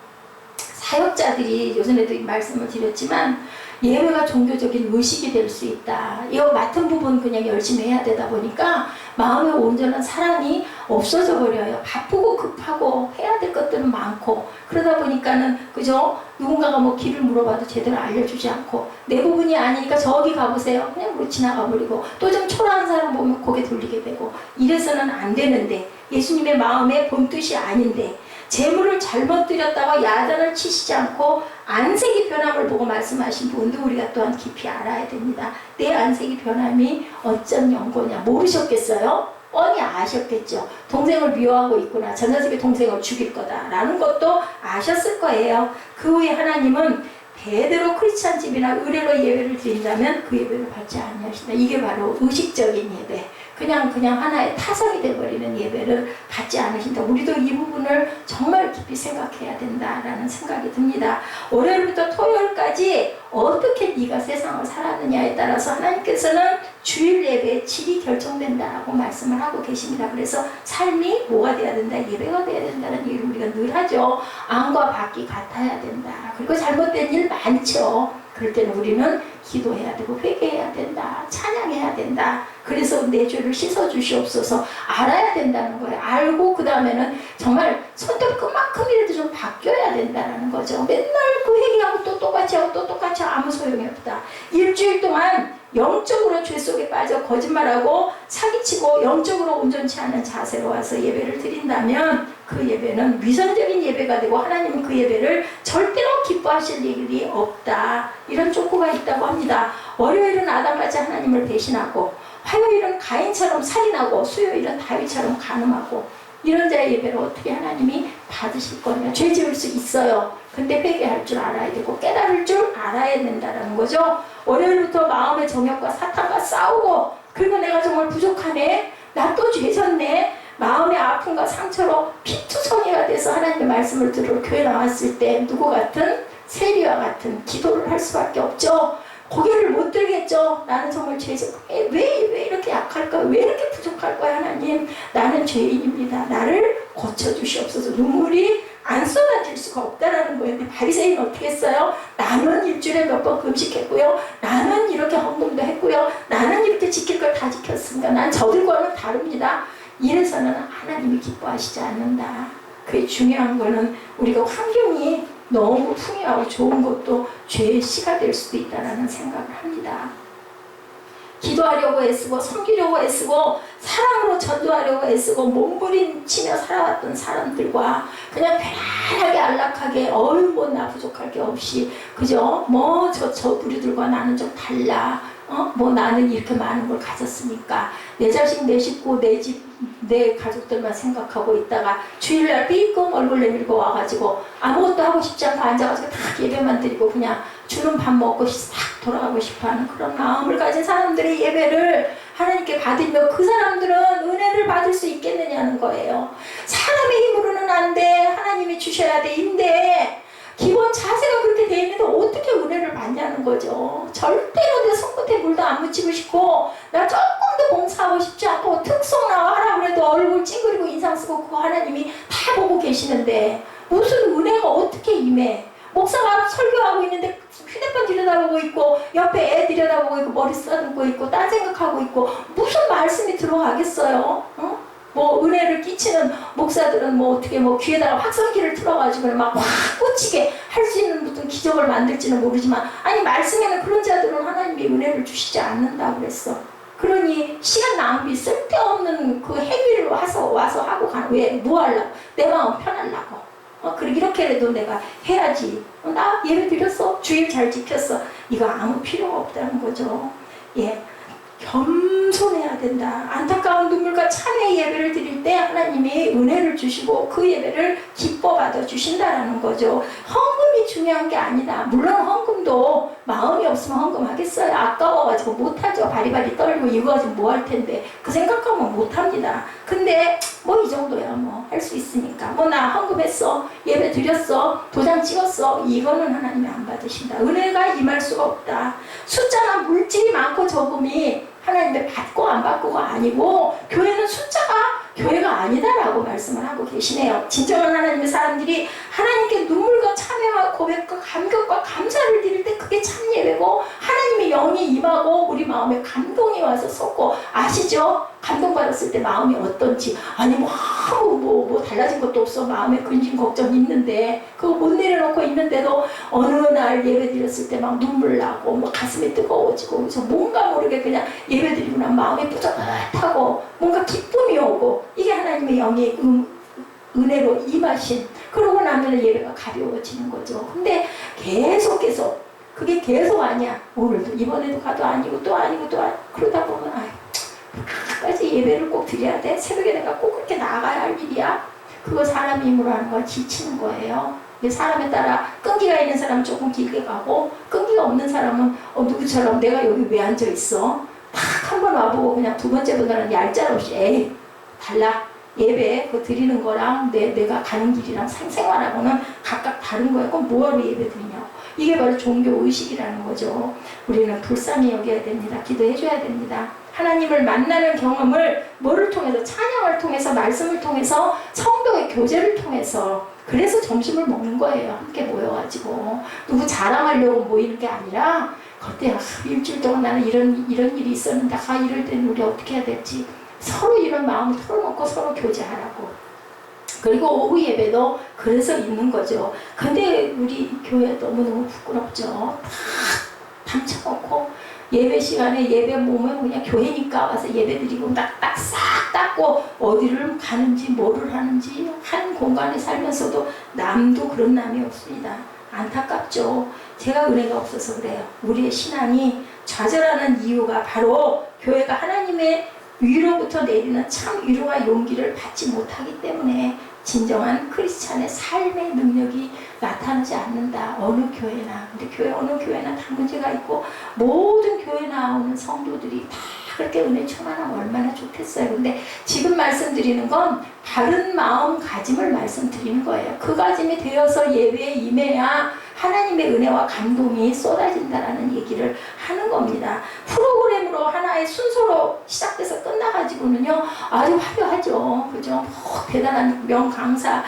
사역자들이 요전에도 말씀을 드렸지만 예배가 종교적인 의식이 될 수 있다. 이거 맡은 부분 그냥 열심히 해야 되다 보니까 마음의 온전한 사랑이 없어져 버려요. 바쁘고 급하고 해야 될 것들은 많고 그러다 보니까는 그죠? 누군가가 뭐 길을 물어봐도 제대로 알려주지 않고 내 부분이 아니니까 저기 가보세요. 그냥 뭐 지나가 버리고 또 좀 초라한 사람 보면 고개 돌리게 되고 이래서는 안 되는데 예수님의 마음의 본뜻이 아닌데 재물을 잘못 드렸다가 야단을 치시지 않고 안색이 변함을 보고 말씀하신 분도 우리가 또한 깊이 알아야 됩니다. 내 안색이 변함이 어쩐 연고냐 모르셨겠어요? 뻔히 아셨겠죠. 동생을 미워하고 있구나. 저 녀석이 동생을 죽일 거다라는 것도 아셨을 거예요. 그 후에 하나님은 대대로 크리스찬 집이나 의례로 예배를 드린다면 그 예배를 받지 아니하신다. 이게 바로 의식적인 예배. 그냥 하나의 타성이 되어버리는 예배를 받지 않으신다. 우리도 이 부분을 정말 깊이 생각해야 된다라는 생각이 듭니다. 월요일부터 토요일까지 어떻게 네가 세상을 살았느냐에 따라서 하나님께서는 주일 예배의 질이 결정된다라고 말씀을 하고 계십니다. 그래서 삶이 뭐가 돼야 된다? 예배가 돼야 된다는 얘기를 우리가 늘 하죠. 안과 밖이 같아야 된다. 그리고 잘못된 일 많죠. 그럴 때는 우리는 기도해야 되고 회개해야 된다. 찬양해야 된다. 그래서 내 죄를 씻어주시옵소서 알아야 된다는 거예요. 알고 그 다음에는 정말 손톱 그만큼이라도 좀 바뀌어야 된다는 거죠. 맨날 그 회개하고 또 똑같이 하고 또 똑같이 하고 아무 소용이 없다. 일주일 동안 영적으로 죄 속에 빠져 거짓말하고 사기치고 영적으로 온전치 않은 자세로 와서 예배를 드린다면 그 예배는 위선적인 예배가 되고 하나님은 그 예배를 절대로 기뻐하실 일이 없다. 이런 촉구가 있다고 합니다. 월요일은 아담같이 하나님을 배신하고 화요일은 가인처럼 살인하고 수요일은 다윗처럼 간음하고 이런 자의 예배를 어떻게 하나님이 받으실 거냐. 죄 지을 수 있어요. 근데 회개할 줄 알아야 되고 깨달을 줄 알아야 된다는 거죠. 월요일부터 마음의 정욕과 사탄과 싸우고 그리고 내가 정말 부족하네. 나 또 죄졌네. 마음의 아픔과 상처로 피투성이가 돼서 하나님의 말씀을 들으러 교회 나왔을 때 누구 같은 세리와 같은 기도를 할 수밖에 없죠. 고개를 못 들겠죠. 나는 정말 죄적. 왜 이렇게 약할까? 왜 이렇게 부족할까요? 하나님, 나는 죄인입니다. 나를 고쳐주시옵소서. 눈물이 안 쏟아질 수가 없다라는 거예요. 근데 바리새인은 어떻게 했어요? 나는 일주일에 몇 번 금식했고요. 나는 이렇게 헌금도 했고요. 나는 이렇게 지킬 걸 다 지켰습니다. 난 저들과는 다릅니다. 이래서는 하나님이 기뻐하시지 않는다. 그게 중요한 거는 우리가 환경이 너무 풍요하고 좋은 것도 죄의 씨가 될 수도 있다는 생각을 합니다. 기도하려고 애쓰고 섬기려고 애쓰고 사랑으로 전도하려고 애쓰고 몸부림치며 살아왔던 사람들과 그냥 편안하게 안락하게 나 부족할 게 없이 그죠? 저 부류들과 나는 좀 달라. 나는 이렇게 많은 걸 가졌으니까 내 자식, 내 식구, 내 집, 내 가족들만 생각하고 있다가 주일날 삐끔 얼굴 내밀고 와가지고 아무것도 하고 싶지 않고 앉아가지고 다 예배만 드리고 그냥 주는 밥 먹고 싹 돌아가고 싶어하는 그런 마음을 가진 사람들의 예배를 하나님께 받으면 그 사람들은 은혜를 받을 수 있겠느냐는 거예요. 사람의 힘으로는 안 돼. 하나님이 주셔야 돼. 인데 기본 자세가 그렇게 돼 있는데 어떻게 은혜를 받냐는 거죠. 절대로 내 손끝에 물도 안 묻히고 싶고 나 조금 더 봉사하고 싶지 않고 특송 나와 하라고 해도 얼굴 찡그리고 인상 쓰고 그거 하나님이 다 보고 계시는데 무슨 은혜가 어떻게 임해? 목사가 설교하고 있는데 휴대폰 들여다보고 있고 옆에 애 들여다보고 있고 머리 쓰다듬고 있고 딴 생각하고 있고 무슨 말씀이 들어가겠어요? 어? 뭐 은혜를 끼치는 목사들은 뭐 어떻게 뭐 귀에다가 확성기를 틀어가지고 막 확 꽂히게 할 수 있는 무슨 기적을 만들지는 모르지만 아니 말씀에는 그런 자들은 하나님이 은혜를 주시지 않는다고 그랬어. 그러니 시간 낭비 쓸데없는 그 행위를 와서 하고 가는 왜? 뭐 하려고? 내 마음 편하려고. 그래 이렇게라도 내가 해야지. 나 예배 드렸어. 주일 잘 지켰어. 이거 아무 필요가 없다는 거죠. 예. 겸손해야 된다. 안타까운 눈물과 참회의 예배를 드릴 때 하나님이 은혜를 주시고 그 예배를 기뻐 받아 주신다라는 거죠. 헌금이 중요한 게 아니다. 물론 헌금도 마음이 없으면 헌금하겠어요. 아까워가지고 못하죠. 바리바리 떨고 이거 가지고 뭐 할 텐데 그 생각하면 못합니다. 근데 뭐 이 정도야 뭐 할 수 있으니까 뭐 나 헌금했어. 예배 드렸어. 도장 찍었어. 이거는 하나님이 안 받으신다. 은혜가 임할 수가 없다. 숫자나 물질이 많고 적음이 하나님의 받고 안 받고가 아니고 교회는 숫자가 교회가 아니다라고 말씀을 하고 계시네요. 진정한 하나님의 사람들이 하나님께 눈물과 참회와 고백과 감격과 감사를 드릴 때 그게 참 예배고 하나님의 영이 임하고 우리 마음에 감동이 와서 솟고 아시죠? 감동받았을 때 마음이 어떤지 아니 뭐 달라진 것도 없어. 마음에 근심 걱정 있는데 그거 못 내려놓고 있는데도 어느 날 예배 드렸을 때 막 눈물 나고 뭐 가슴이 뜨거워지고 그래서 뭔가 모르게 그냥 예배 드리고 나면 마음이 뿌듯하고 뭔가 기쁨이 오고 이게 하나님의 영의 은혜로 임하신 그러고 나면 예배가 가벼워지는 거죠. 근데 계속 그게 계속 아니야. 오늘도 이번에도 가도 아니고 또 아니고 그러다 보면 끝까지 예배를 꼭 드려야 돼? 새벽에 내가 꼭 그렇게 나가야 할 일이야? 그거 사람 힘으로 하는 거 지치는 거예요. 사람에 따라 끈기가 있는 사람은 조금 길게 가고 끈기가 없는 사람은 누구처럼 내가 여기 왜 앉아있어? 딱 한 번 와보고 그냥 두 번째 보다는 얄짤없이 에이 달라. 예배 그 드리는 거랑 내가 가는 길이랑 생활하고는 각각 다른 거야. 그럼 뭐하러 예배 드리냐고. 이게 바로 종교의식이라는 거죠. 우리는 불쌍히 여겨야 됩니다. 기도해줘야 됩니다. 하나님을 만나는 경험을 뭐를 통해서 찬양을 통해서 말씀을 통해서 성도의 교제를 통해서 그래서 점심을 먹는 거예요. 함께 모여가지고 누구 자랑하려고 모이는 게 아니라 그때 일주일 동안 나는 이런 일이 있었는데 이럴 때는 우리 어떻게 해야 될지 서로 이런 마음을 털어놓고 서로 교제하라고. 그리고 오후 예배도 그래서 있는 거죠. 근데 우리 교회 너무너무 부끄럽죠. 다 담쳐놓고 예배 시간에 예배 모으면 그냥 교회니까 와서 예배 드리고 딱 싹 닦고 어디를 가는지 뭐를 하는지 한 공간에 살면서도 남도 그런 남이 없습니다. 안타깝죠. 제가 은혜가 없어서 그래요. 우리의 신앙이 좌절하는 이유가 바로 교회가 하나님의 위로부터 내리는 참 위로와 용기를 받지 못하기 때문에 진정한 크리스찬의 삶의 능력이 나타나지 않는다. 어느 교회나. 근데 어느 교회나 다 문제가 있고 모든 교회 나오는 성도들이 다 그렇게 은혜 충만하면 얼마나 좋겠어요. 근데 지금 말씀드리는 건 바른 마음가짐을 말씀드리는 거예요. 그 가짐이 되어서 예배에 임해야 하나님의 은혜와 감동이 쏟아진다라는 얘기를 하는 겁니다. 프로그램으로 하나의 순서로 시작돼서 끝나가지고는요 아주 화려하죠. 그죠? 대단한 명강사,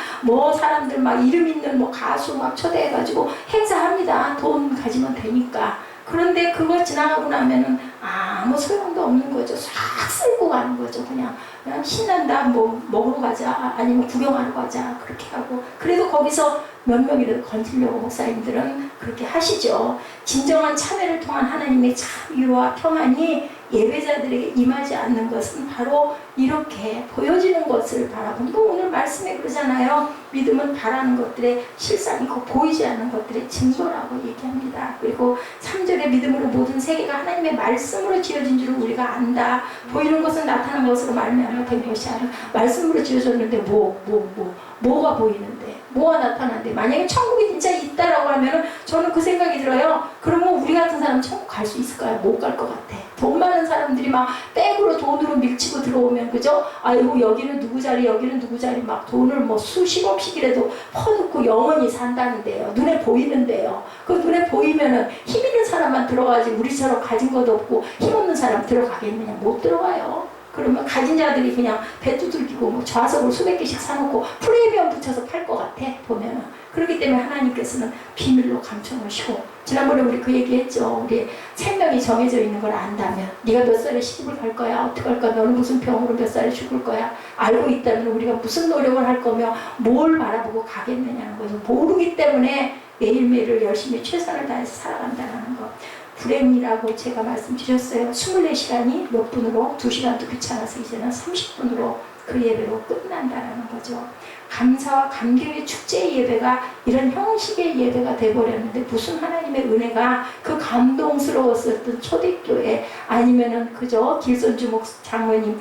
사람들 막 이름 있는 가수 막 초대해가지고 행사합니다. 돈 가지면 되니까. 그런데 그거 지나가고 나면은 아무 소용도 없는 거죠. 싹 쓸고 가는 거죠. 그냥 신난다, 먹으러 가자, 아니면 구경하러 가자, 그렇게 하고. 그래도 거기서 몇 명이라도 건지려고 목사님들은 그렇게 하시죠. 진정한 참회를 통한 하나님의 참 위로와 평안이 예배자들에게 임하지 않는 것은 바로 이렇게 보여지는 것을 바라보는 거. 오늘 말씀에 그러잖아요. 믿음은 바라는 것들의 실상이고 보이지 않는 것들의 증거라고 얘기합니다. 그리고 3절에 믿음으로 모든 세계가 하나님의 말씀으로 지어진 줄을 우리가 안다. 보이는 것은 나타난 것으로 말미암아 된 것이 아니라 말씀으로 지어졌는데 뭐가 보이는데 뭐가 나타나는데 만약에 천국이 진짜 있다라고 하면은 저는 그 생각이 들어요. 그러면 우리 같은 사람은 천국 갈 수 있을까요? 못 갈 것 같아. 돈 많은 사람들이 막 백으로 돈으로 밀치고 들어오면, 그죠? 아이고 여기는 누구 자리 여기는 누구 자리 막 돈을 뭐 수십억씩이라도 퍼놓고 영원히 산다는데요. 눈에 보이는데요. 그 눈에 보이면은 힘 있는 사람만 들어가지 우리처럼 가진 것도 없고 힘없는 사람 들어가겠느냐? 못 들어가요. 그러면 가진 자들이 그냥 배 두들기고 뭐 좌석을 수백 개씩 사놓고 프리미엄 붙여서 팔 것 같아 보면은. 그렇기 때문에 하나님께서는 비밀로 감춰놓으시고, 지난번에 우리 그 얘기했죠. 우리 생명이 정해져 있는 걸 안다면, 네가 몇 살에 시집을 갈 거야, 어떻게 할 거야, 너는 무슨 병으로 몇 살에 죽을 거야 알고 있다면 우리가 무슨 노력을 할 거며 뭘 바라보고 가겠느냐는 거죠. 모르기 때문에 매일매일을 열심히 최선을 다해서 살아간다는 거. 불행이라고 제가 말씀드렸어요. 24시간이 몇 분으로, 2시간도 귀찮아서 이제는 30분으로 그 예배로 끝난다는 거죠. 감사와 감격의 축제의 예배가 이런 형식의 예배가 돼버렸는데, 무슨 하나님의 은혜가 그 감동스러웠었던 초대교회, 아니면은 그저 길손주목 장로님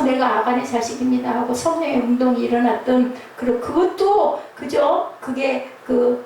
내가 아간의 자식입니다 하고 성령의 운동이 일어났던 그것도 그저 그게 그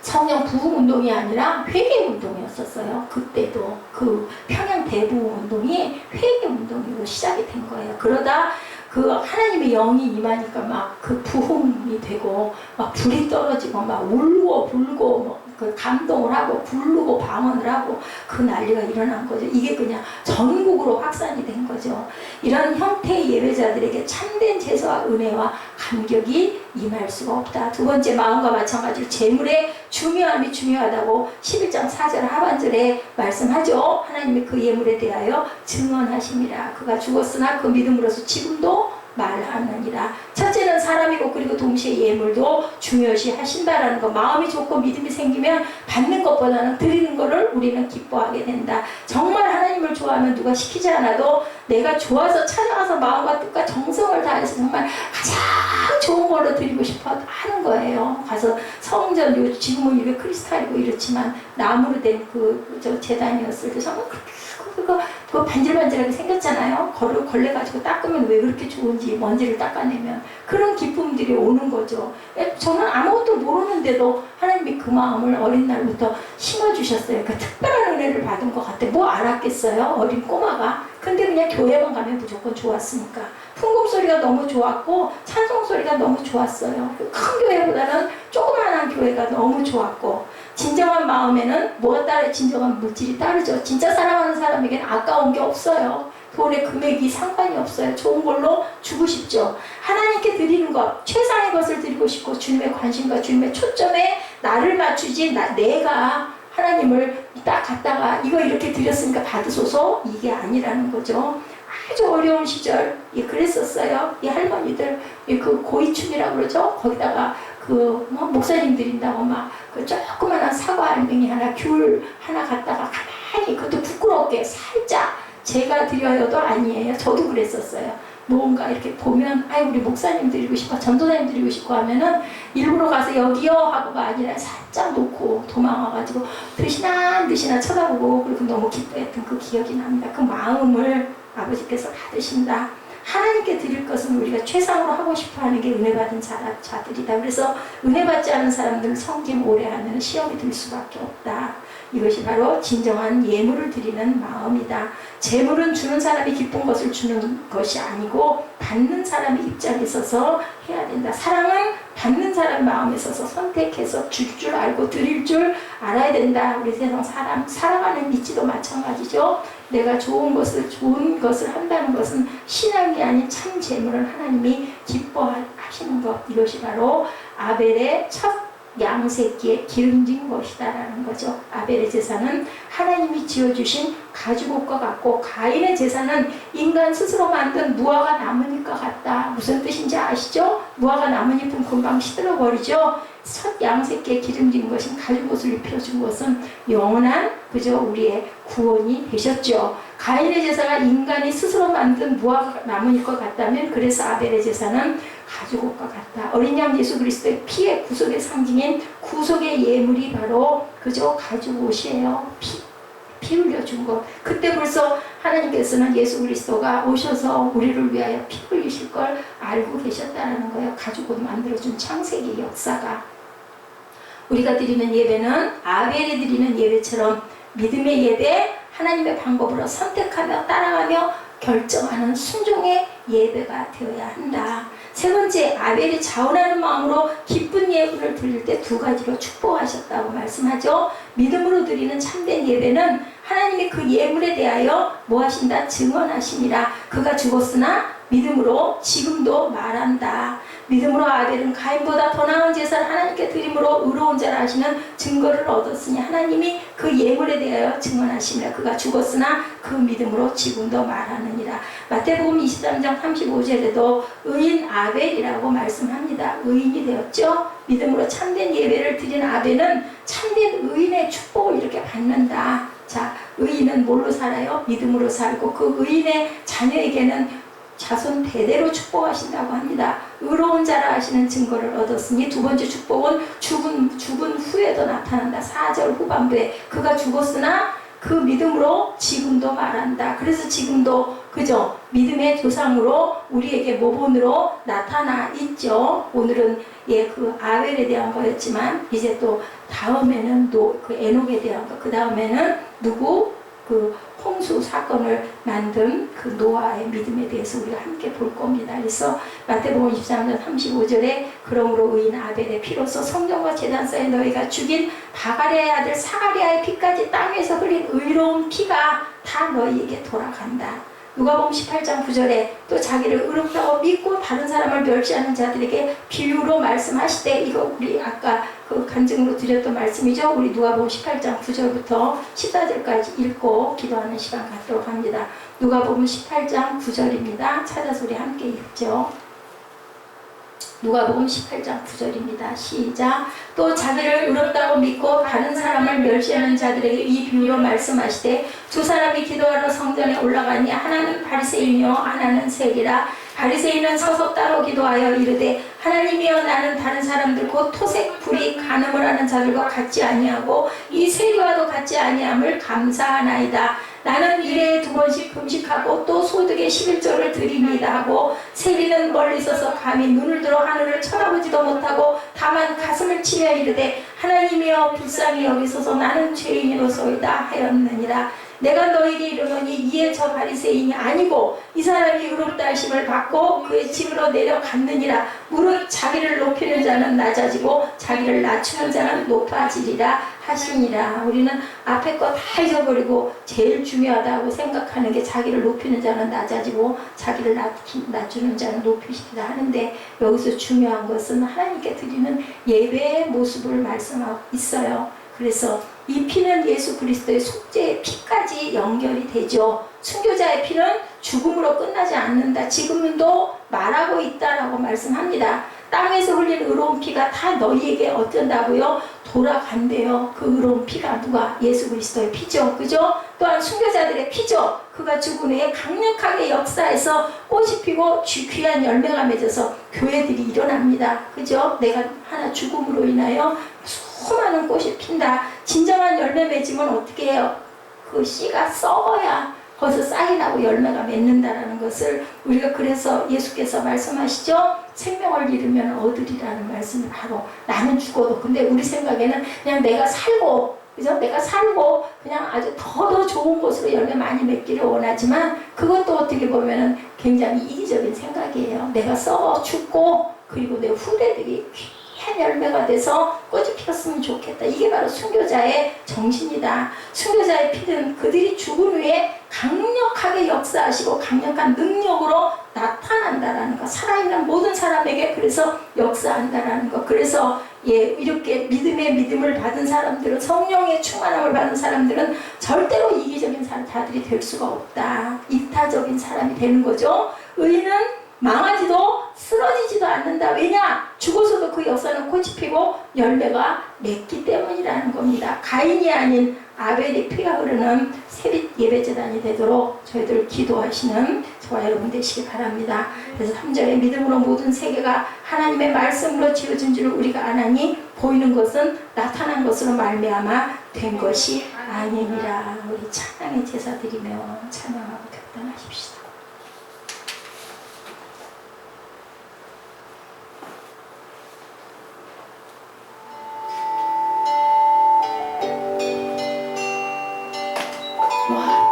성령 부흥 운동이 아니라 회개 운동이었었어요. 그때도 그 평양 대부 운동이 회개 운동으로 시작이 된 거예요. 그러다 그 하나님의 영이 임하니까 막 그 부흥이 되고 막 불이 떨어지고 막 울고 불고 뭐 그 감동을 하고 부르고 방언을 하고 그 난리가 일어난 거죠. 이게 그냥 전국으로 확산이 된 거죠. 이런 형태의 예배자들에게 참된 제사와 은혜와 감격이 임할 수가 없다. 두 번째, 마음과 마찬가지로 재물의 중요함이 중요하다고 11장 4절 하반절에 말씀하죠. 하나님이 그 예물에 대하여 증언하심이라. 그가 죽었으나 그 믿음으로서 지금도 말하느니라. 첫째는 사람이고, 그리고 동시에 예물도 중요시 하신다라는 거. 마음이 좋고 믿음이 생기면 받는 것보다는 드리는 거를 우리는 기뻐하게 된다. 정말 하나님을 좋아하면 누가 시키지 않아도 내가 좋아서 찾아가서 마음과 뜻과 정성을 다해서 정말 가장 좋은 걸로 드리고 싶어 하는 거예요. 가서 성전, 지금은 이게 크리스탈이고 이렇지만 나무로 된 저 제단이었을 때 정말 그거 반질반질하게 생겼잖아요. 걸레가지고 닦으면 왜 그렇게 좋은지, 먼지를 닦아내면 그런 기쁨들이 오는 거죠. 저는 아무것도 모르는데도 하나님이 그 마음을 어린 날부터 심어주셨어요. 그 특별한 은혜를 받은 것 같아. 뭐 알았겠어요? 어린 꼬마가. 근데 그냥 교회만 가면 무조건 좋았으니까. 풍금 소리가 너무 좋았고 찬송 소리가 너무 좋았어요. 큰 교회보다는 조그마한 교회가 너무 좋았고, 진정한 마음에는 뭐가 따르, 진정한 물질이 따르죠. 진짜 사랑하는 사람에게는 아까운 게 없어요. 돈의 금액이 상관이 없어요. 좋은 걸로 주고 싶죠. 하나님께 드리는 것, 최상의 것을 드리고 싶고, 주님의 관심과 주님의 초점에 나를 맞추지, 내가 하나님을 딱 갖다가 이거 이렇게 드렸으니까 받으소서, 이게 아니라는 거죠. 아주 어려운 시절 그랬었어요. 이 할머니들 그 고이춤이라고 그러죠. 거기다가 그 뭐 목사님 드린다고 막 그 조그만한 사과 알맹이 하나, 귤 하나 갖다가 가만히, 그것도 부끄럽게 살짝, 제가 드려요도 아니에요. 저도 그랬었어요. 뭔가 이렇게 보면 아이 우리 목사님 드리고 싶어, 전도사님 드리고 싶고 하면은 일부러 가서 여기요 하고가 아니라 살짝 놓고 도망와가지고 드시나 안 드시나 쳐다보고, 그리고 너무 기뻐했던 그 기억이 납니다. 그 마음을 아버지께서 받으신다. 하나님께 드릴 것은 우리가 최상으로 하고 싶어하는 게 은혜받은 자들이다. 그래서 은혜받지 않은 사람들은 성김 오래 하면 시험이 들 수밖에 없다. 이것이 바로 진정한 예물을 드리는 마음이다. 재물은 주는 사람이 기쁜 것을 주는 것이 아니고 받는 사람의 입장에 있어서 해야 된다. 사랑은 받는 사람 마음에 있어서 선택해서 줄 줄 알고 드릴 줄 알아야 된다. 우리 세상 사람 살아가는 믿지도 마찬가지죠. 내가 좋은 것을 한다는 것은 신앙이 아닌 참 재물은 하나님이 기뻐하시는 것. 이것이 바로 아벨의 첫 양새끼에 기름진 것이다라는 거죠. 아벨의 제사는 하나님이 지어주신 가죽옷과 같고, 가인의 제사는 인간 스스로 만든 무화과 나뭇잎과 같다. 무슨 뜻인지 아시죠? 무화과 나뭇잎은 금방 시들어버리죠. 첫 양새끼에 기름진 것인 가죽옷을 입혀준 것은 영원한 그저 우리의 구원이 되셨죠. 가인의 제사가 인간이 스스로 만든 무화과 나뭇잎과 같다면, 그래서 아벨의 제사는 가죽옷과 같다. 어린 양 예수 그리스도의 피의 구속의 상징인 구속의 예물이 바로 그저 가죽옷이에요. 피 흘려준 것. 그때 벌써 하나님께서는 예수 그리스도가 오셔서 우리를 위하여 피 흘리실 걸 알고 계셨다는 거예요. 가죽옷 만들어준 창세기 역사가. 우리가 드리는 예배는 아벨이 드리는 예배처럼 믿음의 예배, 하나님의 방법으로 선택하며 따라가며 결정하는 순종의 예배가 되어야 한다. 세 번째, 아벨이 자원하는 마음으로 기쁜 예물을 드릴 때 두 가지로 축복하셨다고 말씀하죠. 믿음으로 드리는 참된 예배는 하나님이 그 예물에 대하여 뭐 하신다? 증언하십니다. 그가 죽었으나 믿음으로 지금도 말한다. 믿음으로 아벨은 가인보다 더 나은 제사를 하나님께 드림으로 의로운 자라 하시는 증거를 얻었으니 하나님이 그 예물에 대하여 증언하시니라. 그가 죽었으나 그 믿음으로 지금도 말하느니라. 마태복음 23장 35절에도 의인 아벨이라고 말씀합니다. 의인이 되었죠. 믿음으로 참된 예배를 드린 아벨은 참된 의인의 축복을 이렇게 받는다. 자, 의인은 뭘로 살아요? 믿음으로 살고 그 의인의 자녀에게는 자손 대대로 축복하신다고 합니다. 의로운 자라 하시는 증거를 얻었으니 두 번째 축복은 죽은 후에도 나타난다. 4절 후반부에 그가 죽었으나 그 믿음으로 지금도 말한다. 그래서 지금도 그죠? 믿음의 조상으로 우리에게 모본으로 나타나 있죠. 오늘은 그 아벨에 대한 거였지만 이제 또 다음에는 그 에녹에 대한 거, 그 다음에는 누구? 그 홍수 사건을 만든 그 노아의 믿음에 대해서 우리가 함께 볼 겁니다. 그래서 마태복음 23장 35절에 그러므로 의인 아벨의 피로서 성전과 제단사에 너희가 죽인 바가랴의 아들 사가랴의 피까지 땅에서 흘린 의로운 피가 다 너희에게 돌아간다. 누가복음 18장 9절에 또 자기를 의롭다고 믿고 다른 사람을 멸시하는 자들에게 비유로 말씀하시되, 이거 우리 아까 그 간증으로 드렸던 말씀이죠. 우리 누가복음 18장 9절부터 14절까지 읽고 기도하는 시간 갖도록 합니다. 누가복음 18장 9절입니다. 찾아서 우리 함께 읽죠. 누가복음 18장 9절입니다. 시작. 또 자기를 의롭다고 믿고 다른 사람을 멸시하는 자들에게 이 비유로 말씀하시되, 두 사람이 기도하러 성전에 올라가니 하나는 바리새인이요 하나는 세리라. 바리새인은 서서 따로 기도하여 이르되, 하나님이여 나는 다른 사람들 곧 토색 불이 간음을 하는 자들과 같지 아니하고 이 세리와도 같지 아니함을 감사하나이다. 나는 일에 2번씩 금식하고 또 소득의 11조를 드립니다 하고, 세리는 멀리 서서 감히 눈을 들어 하늘을 쳐다보지도 못하고 다만 가슴을 치며 이르되, 하나님이여 불쌍히 여기소서 나는 죄인이로소이다 하였느니라. 내가 너에게 이르노니 이에 저 바리새인이 아니고 이 사람이 의롭다 하심을 받고 그의 집으로 내려갔느니라. 무릇 자기를 높이는 자는 낮아지고 자기를 낮추는 자는 높아지리라 하시니라. 우리는 앞에 거 다 잊어버리고 제일 중요하다고 생각하는 게 자기를 높이는 자는 낮아지고 자기를 낮추는 자는 높이시리라 하는데, 여기서 중요한 것은 하나님께 드리는 예배의 모습을 말씀하고 있어요. 그래서 이 피는 예수 그리스도의 속죄의 피까지 연결이 되죠. 순교자의 피는 죽음으로 끝나지 않는다. 지금도 말하고 있다라고 말씀합니다. 땅에서 흘린 의로운 피가 다 너희에게 어쩐다고요? 돌아간대요. 그 의로운 피가 누가? 예수 그리스도의 피죠. 그죠? 또한 순교자들의 피죠. 그가 죽은 후에 강력하게 역사해서 꽃이 피고 귀한 열매가 맺어서 교회들이 일어납니다. 그죠? 내가 하나 죽음으로 인하여 수많은 꽃이 핀다. 진정한 열매 맺으면 어떻게 해요? 그 씨가 썩어야 거기서 싹이 나고 열매가 맺는다라는 것을 우리가, 그래서 예수께서 말씀하시죠. 생명을 잃으면 얻으리라는 말씀을 바로, 나는 죽어도, 근데 우리 생각에는 그냥 내가 살고, 그죠? 내가 살고 그냥 아주 더 좋은 곳으로 열매 많이 맺기를 원하지만, 그것도 어떻게 보면은 굉장히 이기적인 생각이에요. 내가 썩어 죽고 그리고 내 후대들이 귀한 열매가 돼서 꽃이 피었으면 좋겠다. 이게 바로 순교자의 정신이다. 순교자의 피는 그들이 죽은 후에 강력하게 역사하시고 강력한 능력으로 나타난다라는 것, 살아있는 모든 사람에게 그래서 역사한다라는 것. 그래서 이렇게 믿음을 받은 사람들은, 성령의 충만함을 받은 사람들은 절대로 이기적인 자들이 될 수가 없다. 이타적인 사람이 되는 거죠. 의인은 망하지도 쓰러지지도 않는다. 왜냐? 죽어서도 그 역사는 꽃이 피고 열매가 맺기 때문이라는 겁니다. 가인이 아닌 아벨의 피가 흐르는 세빛 예배재단이 되도록 저희들 기도하시는 저와 여러분 되시기 바랍니다. 그래서 3절에 믿음으로 모든 세계가 하나님의 말씀으로 지어진 줄 우리가 아나니 보이는 것은 나타난 것으로 말미암아 된 것이 아니니라. 우리 찬양의 제사 드리며 찬양하고 격단하십시다. 와